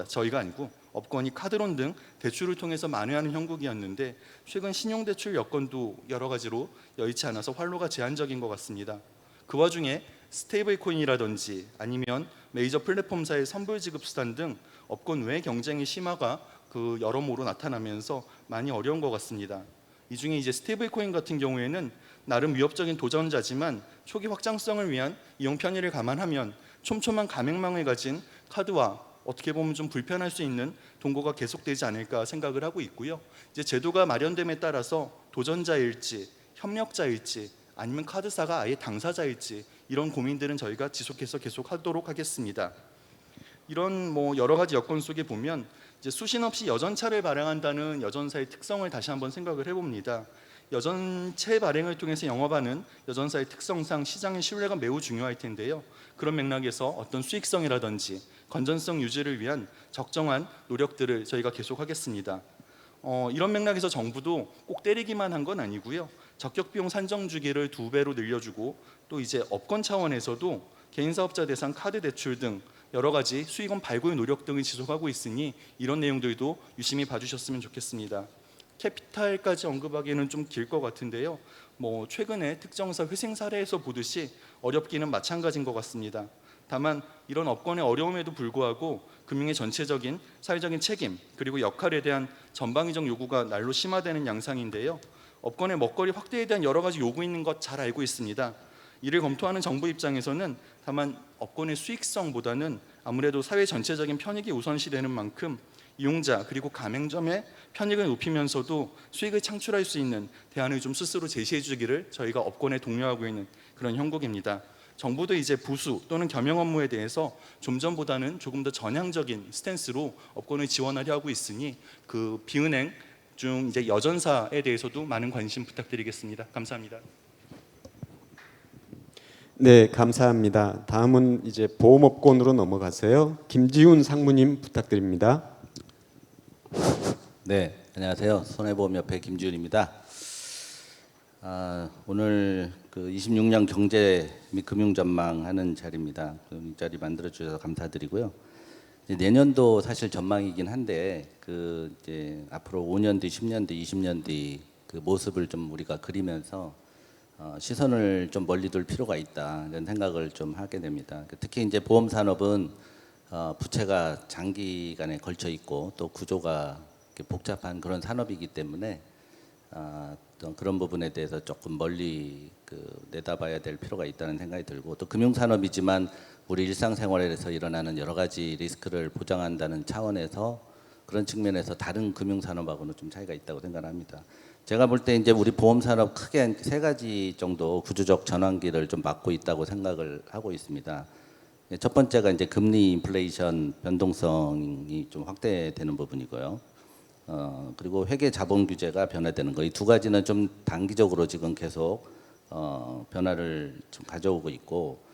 저희가 아니고 업권이 카드론 등 대출을 통해서 만회하는 형국이었는데 최근 신용대출 여건도 여러 가지로 여의치 않아서 활로가 제한적인 것 같습니다. 그 와중에 스테이블코인이라든지 아니면 메이저 플랫폼사의 선불 지급 수단 등 업권 외 경쟁의 심화가 그 여러모로 나타나면서 많이 어려운 것 같습니다. 이 중에 이제 스테이블코인 같은 경우에는 나름 위협적인 도전자지만 초기 확장성을 위한 이용 편의를 감안하면 촘촘한 가맹망을 가진 카드와 어떻게 보면 좀 불편할 수 있는 동거가 계속되지 않을까 생각을 하고 있고요. 이제 제도가 마련됨에 따라서 도전자일지 협력자일지 아니면 카드사가 아예 당사자일지 이런 고민들은 저희가 지속해서 계속하도록 하겠습니다. 이런 여러 가지 여건 속에 보면 이제 수신 없이 여전차를 발행한다는 여전사의 특성을 다시 한번 생각을 해봅니다. 여전체 발행을 통해서 영업하는 여전사의 특성상 시장의 신뢰가 매우 중요할 텐데요. 그런 맥락에서 어떤 수익성이라든지 건전성 유지를 위한 적정한 노력들을 저희가 계속하겠습니다. 이런 맥락에서 정부도 꼭 때리기만 한 건 아니고요. 적격 비용 산정 주기를 2배로 늘려주고 또 이제 업권 차원에서도 개인 사업자 대상 카드 대출 등 여러 가지 수익원 발굴 노력 등을 지속하고 있으니 이런 내용들도 유심히 봐주셨으면 좋겠습니다. 캐피탈까지 언급하기에는 좀 길 것 같은데요. 최근에 특정사 회생 사례에서 보듯이 어렵기는 마찬가지인 것 같습니다. 다만 이런 업권의 어려움에도 불구하고 금융의 전체적인 사회적인 책임 그리고 역할에 대한 전방위적 요구가 날로 심화되는 양상인데요. 업권의 먹거리 확대에 대한 여러 가지 요구 있는 것 잘 알고 있습니다. 이를 검토하는 정부 입장에서는 다만 업권의 수익성보다는 아무래도 사회 전체적인 편익이 우선시되는 만큼 이용자 그리고 가맹점의 편익을 높이면서도 수익을 창출할 수 있는 대안을 좀 스스로 제시해 주기를 저희가 업권에 독려하고 있는 그런 형국입니다. 정부도 이제 부수 또는 겸용 업무에 대해서 좀 전보다는 조금 더 전향적인 스탠스로 업권을 지원하려 하고 있으니 그 비은행 중 이제 여전사에 대해서도 많은 관심 부탁드리겠습니다. 감사합니다. 네, 감사합니다. 다음은 이제 보험업권으로 넘어가세요. 김지훈 상무님 부탁드립니다. 네, 안녕하세요. 손해보험협회 김지훈입니다. 오늘 그 26년 경제 및 금융 전망하는 자리입니다. 이 자리 만들어 주셔서 감사드리고요. 이제 내년도 사실 전망이긴 한데 그 이제 앞으로 5년 뒤, 10년 뒤, 20년 뒤 그 모습을 좀 우리가 그리면서 시선을 좀 멀리 둘 필요가 있다 이런 생각을 좀 하게 됩니다. 특히 이제 보험 산업은 부채가 장기간에 걸쳐 있고 또 구조가 복잡한 그런 산업이기 때문에 어떤 그런 부분에 대해서 조금 멀리 내다봐야 될 필요가 있다는 생각이 들고 또 금융산업이지만 우리 일상생활에서 일어나는 여러 가지 리스크를 보장한다는 차원에서 그런 측면에서 다른 금융산업하고는 좀 차이가 있다고 생각합니다. 제가 볼 때 이제 우리 보험산업 크게 3가지 정도 구조적 전환기를 좀 맞고 있다고 생각을 하고 있습니다. 첫 번째가 이제 금리 인플레이션 변동성이 좀 확대되는 부분이고요. 그리고 회계 자본 규제가 변화되는 거. 이 2가지는 좀 단기적으로 지금 계속 변화를 좀 가져오고 있고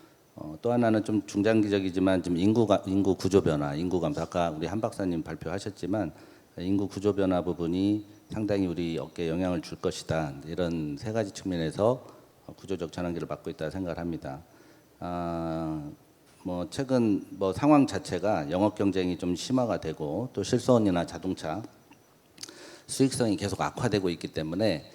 또 하나는 좀 중장기적이지만 지금 인구 구조 변화, 인구 감소. 아까 우리 한 박사님 발표하셨지만 인구 구조 변화 부분이 상당히 우리 업계에 영향을 줄 것이다. 이런 3가지 측면에서 구조적 전환기를 맞고 있다 생각을 합니다. 최근 상황 자체가 영업 경쟁이 좀 심화가 되고 또 실손이나 자동차 수익성이 계속 악화되고 있기 때문에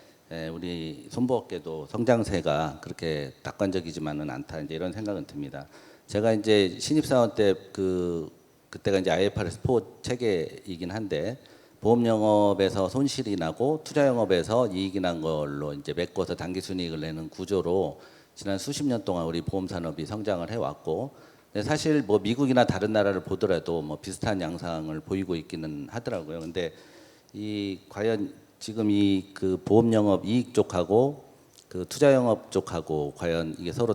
우리 손보업계도 성장세가 그렇게 낙관적이지만은 않다 이제 이런 생각은 듭니다. 제가 이제 신입사원 때 그때가 이제 IFRS 4 체계이긴 한데 보험 영업에서 손실이 나고 투자 영업에서 이익이 난 걸로 이제 메꿔서 단기 순이익을 내는 구조로 지난 수십 년 동안 우리 보험 산업이 성장을 해왔고 사실 미국이나 다른 나라를 보더라도 비슷한 양상을 보이고 있기는 하더라고요. 근데 과연 지금 그 보험 영업 이익 쪽하고 그 투자 영업 쪽하고 과연 이게 서로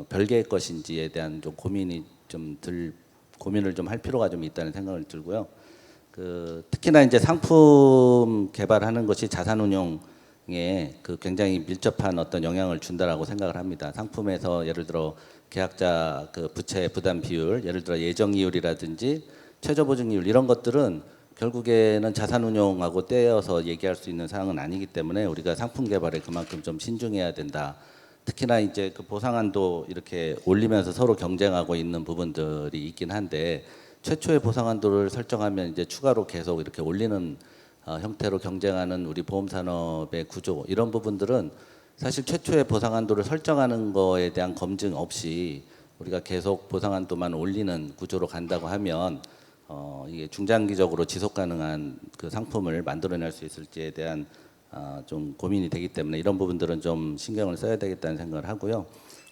별개의 것인지에 대한 좀 고민을 좀 할 필요가 좀 있다는 생각을 들고요. 특히나 이제 상품 개발하는 것이 자산운용에 굉장히 밀접한 어떤 영향을 준다라고 생각을 합니다. 상품에서 예를 들어 계약자 부채 부담 비율, 예를 들어 예정 이율이라든지 최저 보증이율 이런 것들은 결국에는 자산운용하고 떼어서 얘기할 수 있는 사항은 아니기 때문에 우리가 상품 개발에 그만큼 좀 신중해야 된다. 특히나 이제 보상한도 이렇게 올리면서 서로 경쟁하고 있는 부분들이 있긴 한데 최초의 보상한도를 설정하면 이제 추가로 계속 이렇게 올리는 형태로 경쟁하는 우리 보험 산업의 구조 이런 부분들은 사실 최초의 보상한도를 설정하는 거에 대한 검증 없이 우리가 계속 보상한도만 올리는 구조로 간다고 하면 이게 중장기적으로 지속 가능한 그 상품을 만들어낼 수 있을지에 대한 좀 고민이 되기 때문에 이런 부분들은 좀 신경을 써야 되겠다는 생각을 하고요.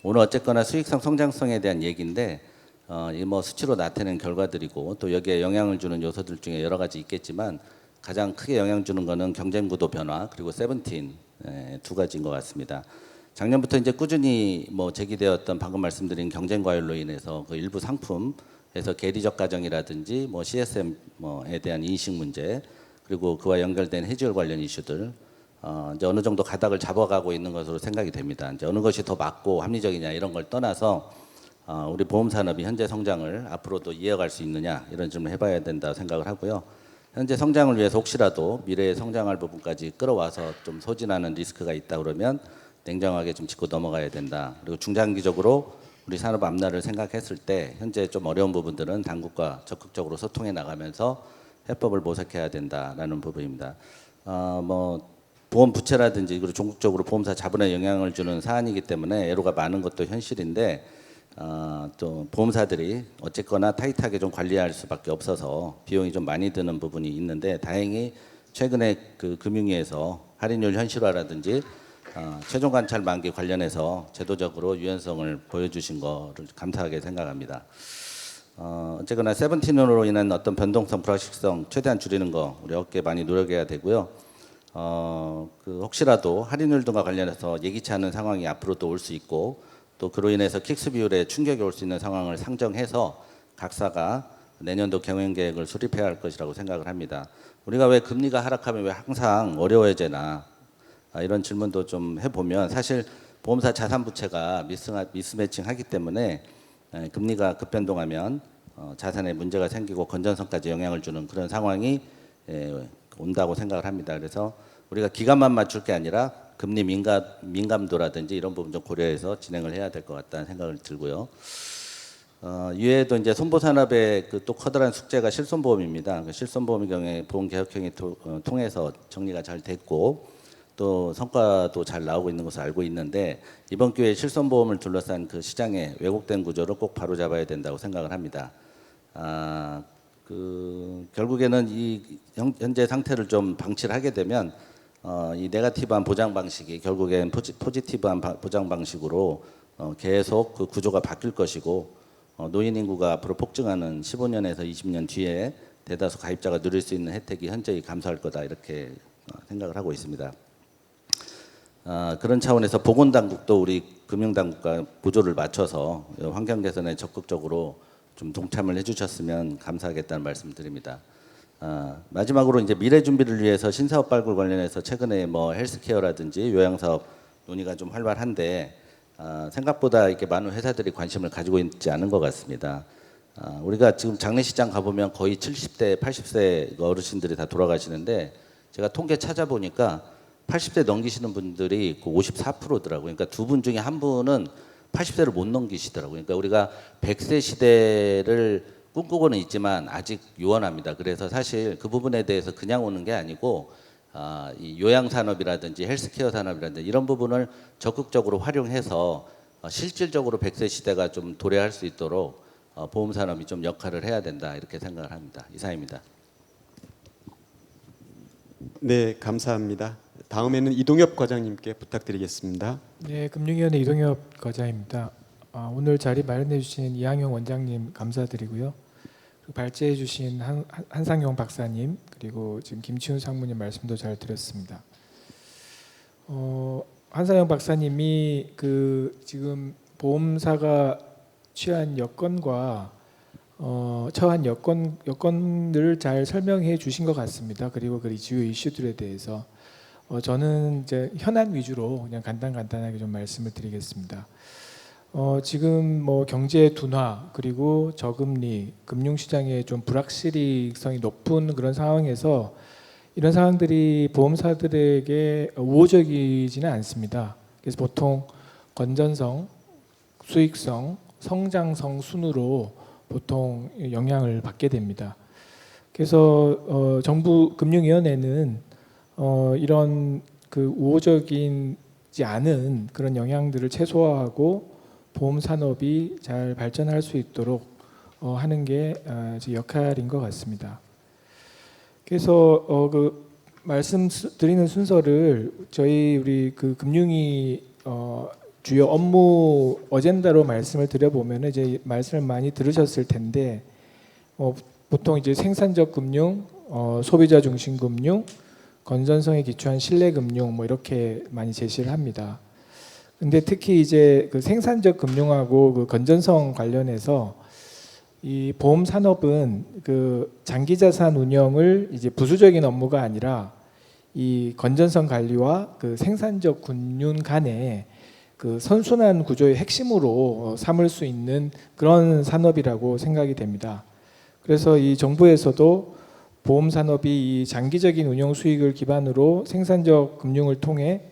오늘 어쨌거나 수익성 성장성에 대한 얘기인데 수치로 나타낸 결과들이고 또 여기에 영향을 주는 요소들 중에 여러 가지 있겠지만 가장 크게 영향 주는 거는 경쟁구도 변화 그리고 17 2가지인 것 같습니다. 작년부터 이제 꾸준히 제기되었던 방금 말씀드린 경쟁 과열로 인해서 그 일부 상품에서 계리적 가정이라든지 CSM에 대한 인식 문제 그리고 그와 연결된 해지율 관련 이슈들 이제 어느 정도 가닥을 잡아가고 있는 것으로 생각이 됩니다. 이제 어느 것이 더 맞고 합리적이냐 이런 걸 떠나서 우리 보험 산업이 현재 성장을 앞으로도 이어갈 수 있느냐 이런 질문을 해봐야 된다 생각을 하고요. 현재 성장을 위해서 혹시라도 미래에 성장할 부분까지 끌어와서 좀 소진하는 리스크가 있다 그러면 냉정하게 좀 짚고 넘어가야 된다. 그리고 중장기적으로 우리 산업 앞날을 생각했을 때 현재 좀 어려운 부분들은 당국과 적극적으로 소통해 나가면서 해법을 모색해야 된다라는 부분입니다. 뭐 보험 부채라든지 그리고 종국적으로 보험사 자본에 영향을 주는 사안이기 때문에 애로가 많은 것도 현실인데 또 보험사들이 어쨌거나 타이트하게 좀 관리할 수밖에 없어서 비용이 좀 많이 드는 부분이 있는데 다행히 최근에 그 금융위에서 할인율 현실화라든지 최종 관찰 만기 관련해서 제도적으로 유연성을 보여주신 거를 감사하게 생각합니다. 어쨌거나 세븐틴으로 인한 어떤 변동성, 불확실성 최대한 줄이는 거 우리 업계 많이 노력해야 되고요. 그 혹시라도 할인율 등과 관련해서 예기치 않은 상황이 앞으로도 올 수 있고 또 그로 인해서 킥스 비율에 충격이 올 수 있는 상황을 상정해서 각사가 내년도 경영 계획을 수립해야 할 것이라고 생각을 합니다. 우리가 왜 금리가 하락하면 왜 항상 어려워지나 이런 질문도 좀 해보면 사실 보험사 자산 부채가 미스매칭하기 때문에 금리가 급변동하면 자산에 문제가 생기고 건전성까지 영향을 주는 그런 상황이 온다고 생각을 합니다. 그래서 우리가 기간만 맞출 게 아니라 금리 민감도라든지 이런 부분 좀 고려해서 진행을 해야 될 것 같다는 생각을 들고요. 이외에도 이제 손보산업의 그 또 커다란 숙제가 실손보험입니다. 그 실손보험의 경우에 보험개혁형이 통해서 정리가 잘 됐고 또 성과도 잘 나오고 있는 것을 알고 있는데 이번 기회에 실손보험을 둘러싼 그 시장의 왜곡된 구조를 꼭 바로잡아야 된다고 생각을 합니다. 결국에는 이 현재 상태를 좀 방치를 하게 되면 이 네거티브한 보장 방식이 결국엔 포지티브한 보장 방식으로 계속 그 구조가 바뀔 것이고 노인 인구가 앞으로 폭증하는 15년에서 20년 뒤에 대다수 가입자가 누릴 수 있는 혜택이 현저히 감소할 거다 이렇게 생각을 하고 있습니다. 그런 차원에서 보건당국도 우리 금융당국과 보조를 맞춰서 환경 개선에 적극적으로 좀 동참을 해주셨으면 감사하겠다는 말씀드립니다. 마지막으로 이제 미래 준비를 위해서 신사업 발굴 관련해서 최근에 뭐 헬스케어라든지 요양사업 논의가 좀 활발한데 생각보다 이렇게 많은 회사들이 관심을 가지고 있지 않은 것 같습니다. 우리가 지금 장례식장 가보면 거의 70대, 80세 어르신들이 다 돌아가시는데 제가 통계 찾아보니까 80대 넘기시는 분들이 54%더라고요. 그러니까 두 분 중에 한 분은 80세를 못 넘기시더라고요. 그러니까 우리가 100세 시대를 꿈꾸고는 있지만 아직 유언합니다. 그래서 사실 그 부분에 대해서 그냥 오는 게 아니고 이 요양 산업이라든지 헬스케어 산업이라든지 이런 부분을 적극적으로 활용해서 실질적으로 100세 시대가 좀 도래할 수 있도록 보험 산업이 좀 역할을 해야 된다 이렇게 생각을 합니다. 이상입니다. 네, 감사합니다. 다음에는 이동엽 과장님께 부탁드리겠습니다. 네, 금융위원회 이동엽 과장입니다. 오늘 자리 마련해 주신 이항영 원장님 감사드리고요. 그리고 발제해 주신 한상용 박사님 그리고 지금 김치훈 상무님 말씀도 잘 들었습니다. 한상용 박사님이 그 지금 보험사가 취한 여건과 처한 여건을 잘 설명해 주신 것 같습니다. 그리고 그 주요 이슈들에 대해서 저는 이제 현안 위주로 그냥 간단하게 좀 말씀을 드리겠습니다. 지금 뭐 경제 둔화 그리고 저금리, 금융시장의 좀 불확실성이 높은 그런 상황에서 이런 상황들이 보험사들에게 우호적이지는 않습니다. 그래서 보통 건전성, 수익성, 성장성 순으로 보통 영향을 받게 됩니다. 그래서 정부 금융위원회는 이런 그 우호적이지 않은 그런 영향들을 최소화하고 보험 산업이 잘 발전할 수 있도록 하는 게 제 역할인 것 같습니다. 그래서 그 말씀드리는 순서를 우리 그 금융위 주요 업무 어젠다로 말씀을 드려보면 이제 말씀을 많이 들으셨을 텐데 보통 이제 생산적 금융, 소비자 중심 금융, 건전성에 기초한 신뢰 금융 뭐 이렇게 많이 제시를 합니다. 근데 특히 이제 그 생산적 금융하고 그 건전성 관련해서 이 보험 산업은 그 장기 자산 운영을 이제 부수적인 업무가 아니라 이 건전성 관리와 그 생산적 균륜 간의 그 선순환 구조의 핵심으로 삼을 수 있는 그런 산업이라고 생각이 됩니다. 그래서 이 정부에서도 보험 산업이 이 장기적인 운영 수익을 기반으로 생산적 금융을 통해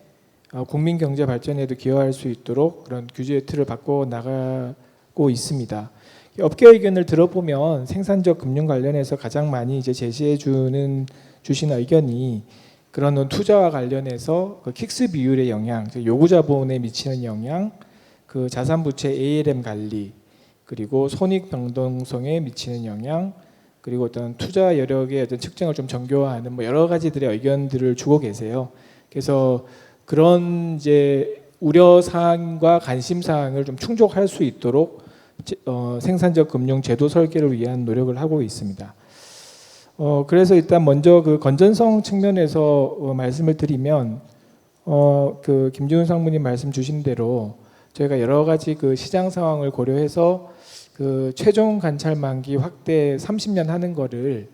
국민 경제 발전에도 기여할 수 있도록 그런 규제의 틀을 바꿔 나가고 있습니다. 업계 의견을 들어보면 생산적 금융 관련해서 가장 많이 이제 주신 의견이 그런 투자와 관련해서 그 킥스 비율의 영향, 요구 자본에 미치는 영향, 그 자산 부채 ALM 관리, 그리고 손익 변동성에 미치는 영향, 그리고 어떤 투자 여력의 어떤 측정을 좀 정교화하는 뭐 여러 가지들의 의견들을 주고 계세요. 그래서 그런 이제 우려 사항과 관심 사항을 좀 충족할 수 있도록 생산적 금융 제도 설계를 위한 노력을 하고 있습니다. 그래서 일단 먼저 그 건전성 측면에서 말씀을 드리면 그 김지훈 상무님 말씀 주신 대로 저희가 여러 가지 그 시장 상황을 고려해서 그 최종 관찰 만기 확대 30년 하는 거를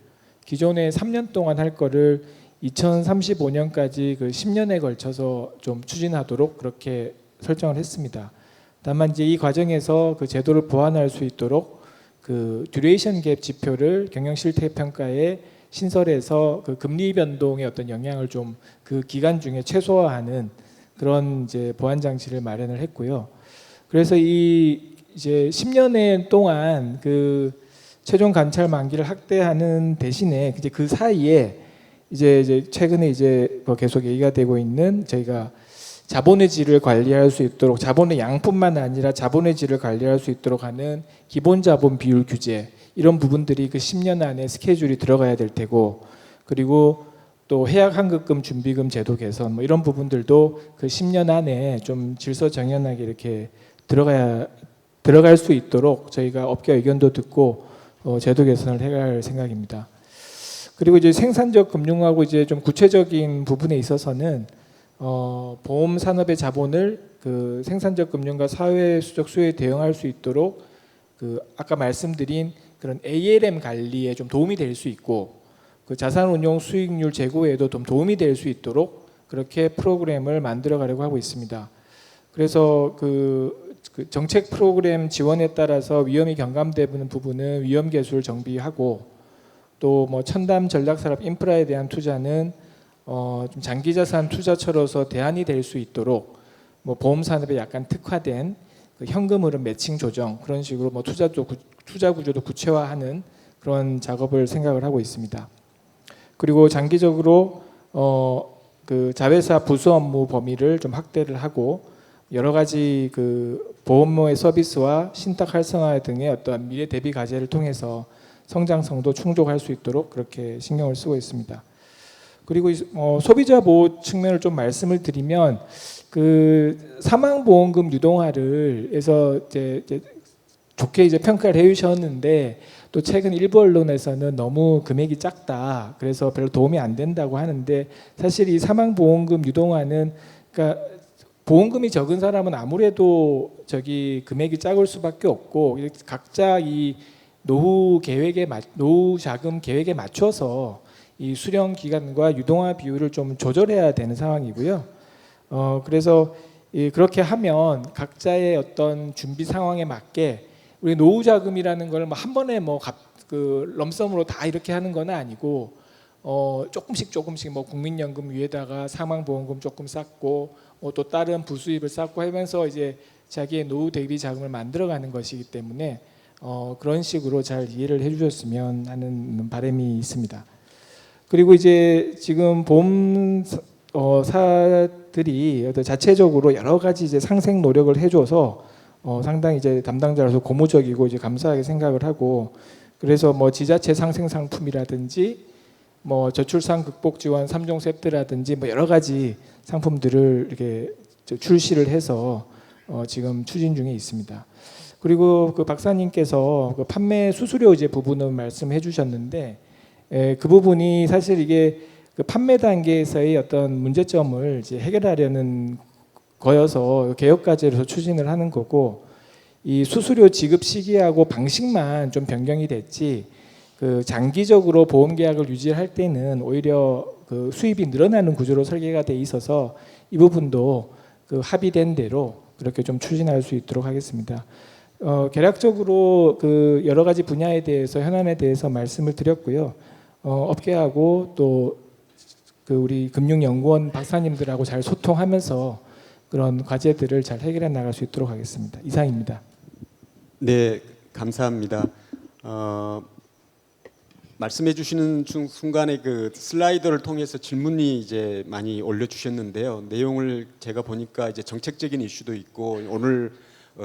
기존에 3년 동안 할 거를 2035년까지 그 10년에 걸쳐서 좀 추진하도록 그렇게 설정을 했습니다. 다만 이제 이 과정에서 그 제도를 보완할 수 있도록 그 듀레이션 갭 지표를 경영 실태 평가에 신설해서 그 금리 변동의 어떤 영향을 좀 그 기간 중에 최소화하는 그런 이제 보완 장치를 마련을 했고요. 그래서 이 이제 10년 동안 그 최종 관찰 만기를 확대하는 대신에 이제 그 사이에 이제 최근에 이제 뭐 계속 얘기가 되고 있는 저희가 자본의 질을 관리할 수 있도록 자본의 양뿐만 아니라 자본의 질을 관리할 수 있도록 하는 기본 자본 비율 규제 이런 부분들이 그 10년 안에 스케줄이 들어가야 될 테고 그리고 또 해약 환급금 준비금 제도 개선 뭐 이런 부분들도 그 10년 안에 좀 질서 정연하게 이렇게 들어갈 수 있도록 저희가 업계 의견도 듣고 제도 개선을 해야 할 생각입니다. 그리고 이제 생산적 금융하고 이제 좀 구체적인 부분에 있어서는 보험 산업의 자본을 그 생산적 금융과 사회 수적 수요에 대응할 수 있도록 그 아까 말씀드린 그런 ALM 관리에 좀 도움이 될 수 있고 그 자산 운용 수익률 제고에도 좀 도움이 될 수 있도록 그렇게 프로그램을 만들어 가려고 하고 있습니다. 그래서 그 정책 프로그램 지원에 따라서 위험이 경감되는 부분은 위험 계수를 정비하고 또 뭐 첨단 전략 산업 인프라에 대한 투자는 좀 장기 자산 투자처로서 대안이 될 수 있도록 뭐 보험 산업에 약간 특화된 그 현금 흐름 매칭 조정 그런 식으로 뭐 투자 구조도 구체화하는 그런 작업을 생각을 하고 있습니다. 그리고 장기적으로 그 자회사 부수 업무 범위를 좀 확대를 하고 여러 가지 그 보험의 서비스와 신탁 활성화 등의 어떤 미래 대비 과제를 통해서 성장성도 충족할 수 있도록 그렇게 신경을 쓰고 있습니다. 그리고 소비자 보호 측면을 좀 말씀을 드리면 그 사망보험금 유동화를 해서 이제 좋게 이제 평가를 해주셨는데 또 최근 일부 언론에서는 너무 금액이 작다 그래서 별로 도움이 안 된다고 하는데 사실 이 사망보험금 유동화는 그러니까 보험금이 적은 사람은 아무래도 금액이 작을 수밖에 없고 각자 이 노후 자금 계획에 맞춰서 이 수령 기간과 유동화 비율을 좀 조절해야 되는 상황이고요. 그래서 그렇게 하면 각자의 어떤 준비 상황에 맞게 우리 노후 자금이라는 걸 한 번에 그 럼섬으로 다 이렇게 하는 건 아니고 조금씩 뭐 국민연금 위에다가 사망보험금 조금 쌓고 또 다른 부수입을 쌓고 하면서 이제 자기의 노후 대비 자금을 만들어가는 것이기 때문에 그런 식으로 잘 이해를 해주셨으면 하는 바람이 있습니다. 그리고 이제 지금 보험사들이 자체적으로 여러 가지 이제 상생 노력을 해줘서 상당히 이제 담당자로서 고무적이고 이제 감사하게 생각을 하고 그래서 뭐 지자체 상생 상품이라든지 뭐 저출산 극복 지원 3종 세트라든지 뭐 여러 가지 상품들을 이렇게 출시를 해서 지금 추진 중에 있습니다. 그리고 그 박사님께서 그 판매 수수료 이제 부분을 말씀해 주셨는데 그 부분이 사실 이게 그 판매 단계에서의 어떤 문제점을 이제 해결하려는 거여서 개혁 과제로서 추진을 하는 거고 이 수수료 지급 시기하고 방식만 좀 변경이 됐지 그 장기적으로 보험 계약을 유지할 때는 오히려 그 수입이 늘어나는 구조로 설계가 돼 있어서 이 부분도 그 합의된 대로 그렇게 좀 추진할 수 있도록 하겠습니다. 개략적으로 그 여러 가지 분야에 대해서 현안에 대해서 말씀을 드렸고요. 업계하고 또 그 우리 금융연구원 박사님들하고 잘 소통하면서 그런 과제들을 잘 해결해 나갈 수 있도록 하겠습니다. 이상입니다. 네, 감사합니다. 말씀해 주시는 순간에 그 슬라이더를 통해서 질문이 이제 많이 올려주셨는데요. 내용을 제가 보니까 이제 정책적인 이슈도 있고 오늘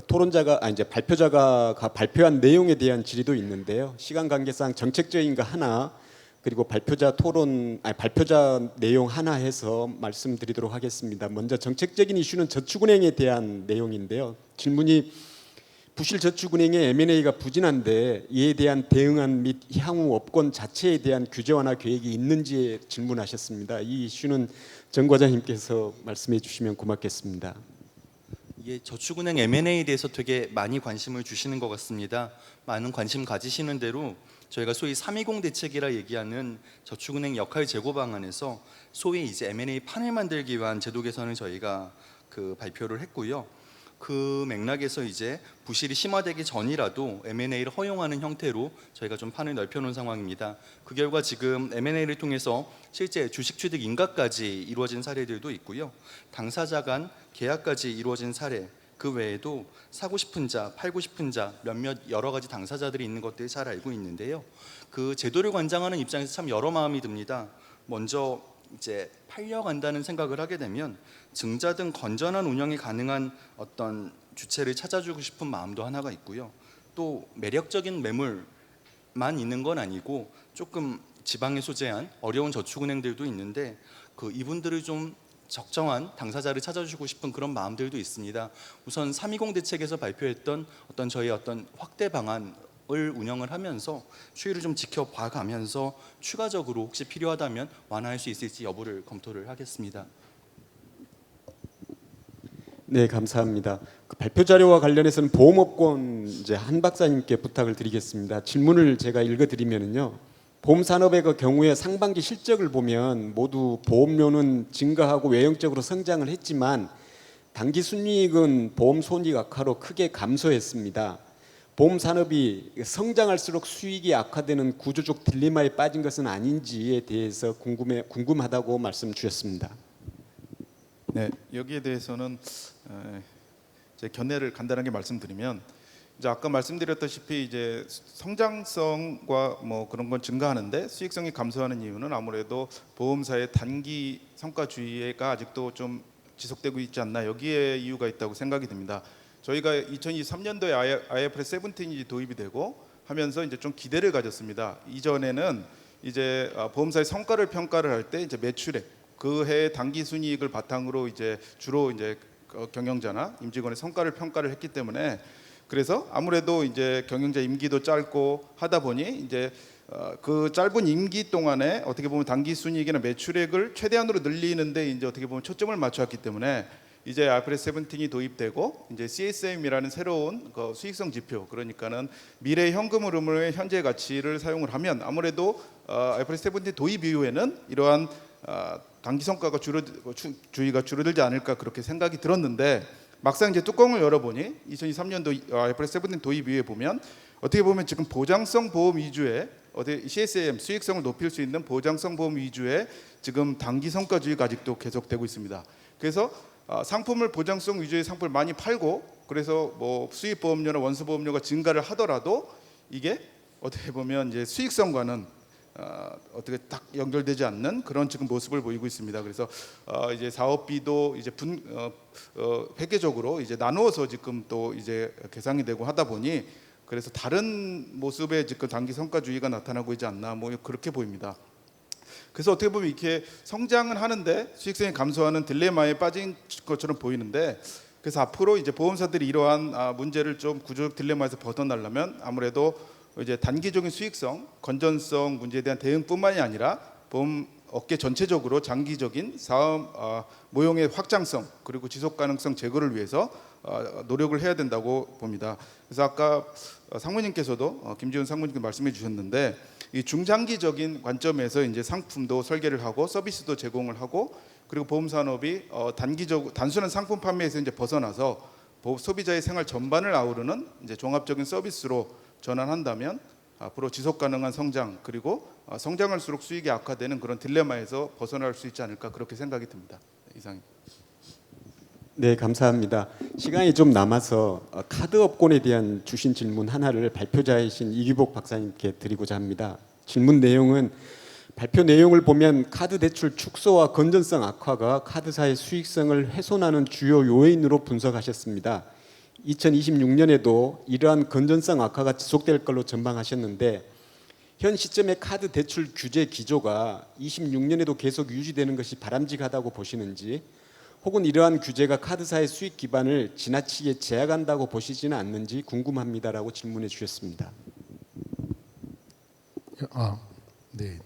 토론자가 이제 발표자가 발표한 내용에 대한 질의도 있는데요. 시간 관계상 정책적인 거 하나 그리고 발표자 내용 하나 해서 말씀드리도록 하겠습니다. 먼저 정책적인 이슈는 저축은행에 대한 내용인데요. 질문이 부실저축은행의 M&A가 부진한데 이에 대한 대응안 및 향후 업권 자체에 대한 규제 완화 계획이 있는지 질문하셨습니다. 이 이슈는 정 과장님께서 말씀해 주시면 고맙겠습니다. 예, 저축은행 M&A에 대해서 되게 많이 관심을 주시는 것 같습니다. 많은 관심 가지시는 대로 저희가 소위 320 대책이라 얘기하는 저축은행 역할 제고 방안에서 소위 이제 M&A 판을 만들기 위한 제도 개선을 저희가 그 발표를 했고요. 그 맥락에서 이제 부실이 심화되기 전이라도 M&A를 허용하는 형태로 저희가 좀 판을 넓혀놓은 상황입니다. 그 결과 지금 M&A를 통해서 실제 주식 취득 인가까지 이루어진 사례들도 있고요. 당사자 간 계약까지 이루어진 사례, 그 외에도 사고 싶은 자, 팔고 싶은 자 몇몇 여러 가지 당사자들이 있는 것들을 잘 알고 있는데요. 그 제도를 관장하는 입장에서 참 여러 마음이 듭니다. 먼저 이제 팔려간다는 생각을 하게 되면 증자 등 건전한 운영이 가능한 어떤 주체를 찾아주고 싶은 마음도 하나가 있고요. 또 매력적인 매물만 있는 건 아니고 조금 지방에 소재한 어려운 저축은행들도 있는데 그 이분들을 좀 적정한 당사자를 찾아주고 싶은 그런 마음들도 있습니다. 우선 320 대책에서 발표했던 어떤 저희 어떤 확대 방안을 운영을 하면서 추이를 좀 지켜봐 가면서 추가적으로 혹시 필요하다면 완화할 수 있을지 여부를 검토를 하겠습니다. 네, 감사합니다. 그 발표 자료와 관련해서는 보험업권 이제 한 박사님께 부탁을 드리겠습니다. 질문을 제가 읽어드리면요. 보험 산업의 그 경우에 상반기 실적을 보면 모두 보험료는 증가하고 외형적으로 성장을 했지만 단기 순이익은 보험 손익 악화로 크게 감소했습니다. 보험 산업이 성장할수록 수익이 악화되는 구조적 딜레마에 빠진 것은 아닌지에 대해서 궁금하다고 말씀 주셨습니다. 네, 여기에 대해서는 제 견해를 간단하게 말씀드리면 이제 아까 말씀드렸다시피 이제 성장성과 뭐 그런 건 증가하는데 수익성이 감소하는 이유는 아무래도 보험사의 단기 성과주의가 아직도 좀 지속되고 있지 않나, 여기에 이유가 있다고 생각이 듭니다. 저희가 2023년도에 IFRS 17이 도입이 되고 하면서 이제 좀 기대를 가졌습니다. 이전에는 이제 보험사의 성과를 평가를 할 때 이제 매출액, 그 해 단기 순이익을 바탕으로 이제 주로 이제 경영자나 임직원의 성과를 평가를 했기 때문에, 그래서 아무래도 이제 경영자 임기도 짧고 하다 보니 이제 그 짧은 임기 동안에 어떻게 보면 단기 순이익이나 매출액을 최대한으로 늘리는데 이제 어떻게 보면 초점을 맞춰왔기 때문에 이제 IFRS 17이 도입되고 이제 CSM이라는 새로운 그 수익성 지표, 그러니까는 미래 현금 흐름의 현재 가치를 사용을 하면 아무래도 IFRS 17 도입 이후에는 이러한 단기 성과가 주의가 줄어들지 않을까 그렇게 생각이 들었는데, 막상 이제 뚜껑을 열어보니 2023년도 IFRS 17 도입 이후에 보면 어떻게 보면 지금 보장성 보험 위주의 CSM 수익성을 높일 수 있는 보장성 보험 위주의 지금 단기 성과주의가 아직도 계속되고 있습니다. 그래서 상품을 보장성 위주의 상품을 많이 팔고, 그래서 뭐 수입 보험료나 원수 보험료가 증가를 하더라도 이게 어떻게 보면 이제 수익성과는 어떻게 딱 연결되지 않는 그런 지금 모습을 보이고 있습니다. 그래서 이제 사업비도 이제 회계적으로 이제 나누어서 지금 또 이제 계상이 되고 하다 보니 그래서 다른 모습의 지금 단기 성과주의가 나타나고 있지 않나, 뭐 그렇게 보입니다. 그래서 어떻게 보면 이렇게 성장은 하는데 수익성이 감소하는 딜레마에 빠진 것처럼 보이는데, 그래서 앞으로 이제 보험사들이 이러한 문제를 좀 구조적 딜레마에서 벗어나려면 아무래도 이제 단기적인 수익성, 건전성 문제에 대한 대응뿐만이 아니라 보험 업계 전체적으로 장기적인 사업 모형의 확장성 그리고 지속 가능성 제고를 위해서 노력을 해야 된다고 봅니다. 그래서 아까 상무님께서도 김지훈 상무님께 말씀해 주셨는데 이 중장기적인 관점에서 이제 상품도 설계를 하고 서비스도 제공을 하고 그리고 보험 산업이 단순한 상품 판매에서 이제 벗어나서 소비자의 생활 전반을 아우르는 이제 종합적인 서비스로 전환한다면 앞으로 지속 가능한 성장 그리고 성장할수록 수익이 악화되는 그런 딜레마에서 벗어날 수 있지 않을까 그렇게 생각이 듭니다. 이상입니다. 네, 감사합니다. 시간이 좀 남아서 카드 업권에 대한 주신 질문 하나를 발표자이신 이기복 박사님께 드리고자 합니다. 질문 내용은 발표 내용을 보면 카드 대출 축소와 건전성 악화가 카드사의 수익성을 훼손하는 주요 요인으로 분석하셨습니다. 2026년에도 이러한 건전성 악화가 지속될 걸로 전망하셨는데 현 시점의 카드 대출 규제 기조가 26년에도 계속 유지되는 것이 바람직하다고 보시는지 혹은 이러한 규제가 카드사의 수익 기반을 지나치게 제약한다고 보시지는 않는지 궁금합니다라고 질문해 주셨습니다. 네.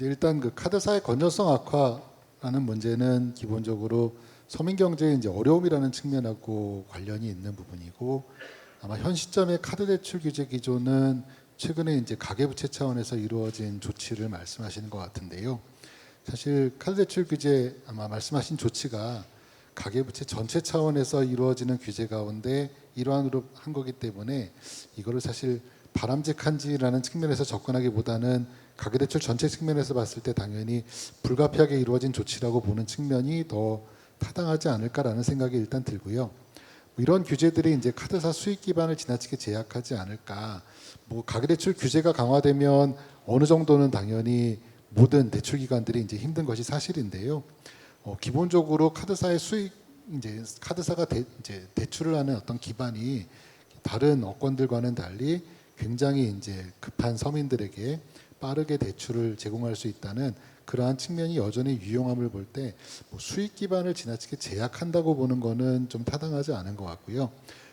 일단 그 카드사의 건전성 악화라는 문제는 기본적으로 서민 경제의 이제 어려움이라는 측면하고 관련이 있는 부분이고 아마 현 시점의 카드 대출 규제 기조는 최근에 이제 가계부채 차원에서 이루어진 조치를 말씀하시는 것 같은데요. 사실 카드 대출 규제 아마 말씀하신 조치가 가계부채 전체 차원에서 이루어지는 규제 가운데 일환으로 한 거기 때문에 이거를 사실 바람직한지라는 측면에서 접근하기보다는 가계대출 전체 측면에서 봤을 때 당연히 불가피하게 이루어진 조치라고 보는 측면이 더 타당하지 않을까라는 생각이 일단 들고요. 이런 규제들이 이제 카드사 수익 기반을 지나치게 제약하지 않을까. 가계대출 규제가 강화되면 어느 정도는 당연히 모든 대출 기관들이 이제 힘든 것이 사실인데요. 기본적으로 카드사의 수익 이제 카드사가 대출을 하는 어떤 기반이 다른 업권들과는 달리 굉장히 이제 급한 서민들에게 빠르게 대출을 제공할 수 있다는 그러한 측면이 여전히 유용함을 볼 때 수익 기반을 지나치게 제약한다고 보는 거는 좀 타당하지 않은 것 같고요.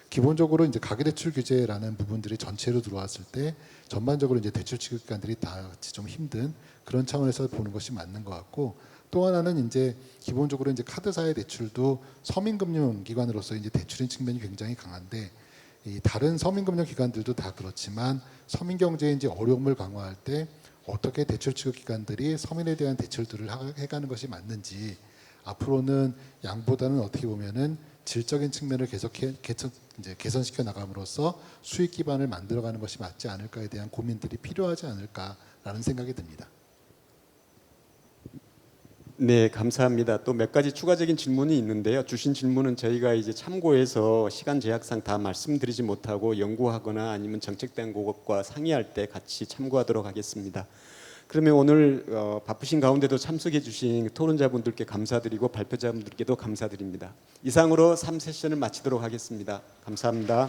기본적으로 이제 가계대출 규제라는 부분들이 전체로 들어왔을 때 전반적으로 이제 대출 취급기관들이 다 같이 좀 힘든 그런 차원에서 보는 것이 맞는 것 같고 또 하나는 이제 기본적으로 이제 카드사의 대출도 서민금융기관으로서 이제 대출인 측면이 굉장히 강한데 이 다른 서민금융기관들도 다 그렇지만 서민경제의 이제 어려움을 강화할 때 어떻게 대출 취급기관들이 서민에 대한 대출들을 해가는 것이 맞는지 앞으로는 양보다는 어떻게 보면은 질적인 측면을 계속 개선시켜 나감으로써 수익 기반을 만들어가는 것이 맞지 않을까에 대한 고민들이 필요하지 않을까라는 생각이 듭니다. 네, 감사합니다. 또 몇 가지 추가적인 질문이 있는데요. 주신 질문은 저희가 이제 참고해서 시간 제약상 다 말씀드리지 못하고 연구하거나 아니면 정책당국과 상의할 때 같이 참고하도록 하겠습니다. 그러면 오늘 바쁘신 가운데도 참석해 주신 토론자분들께 감사드리고 발표자분들께도 감사드립니다. 이상으로 3세션을 마치도록 하겠습니다. 감사합니다.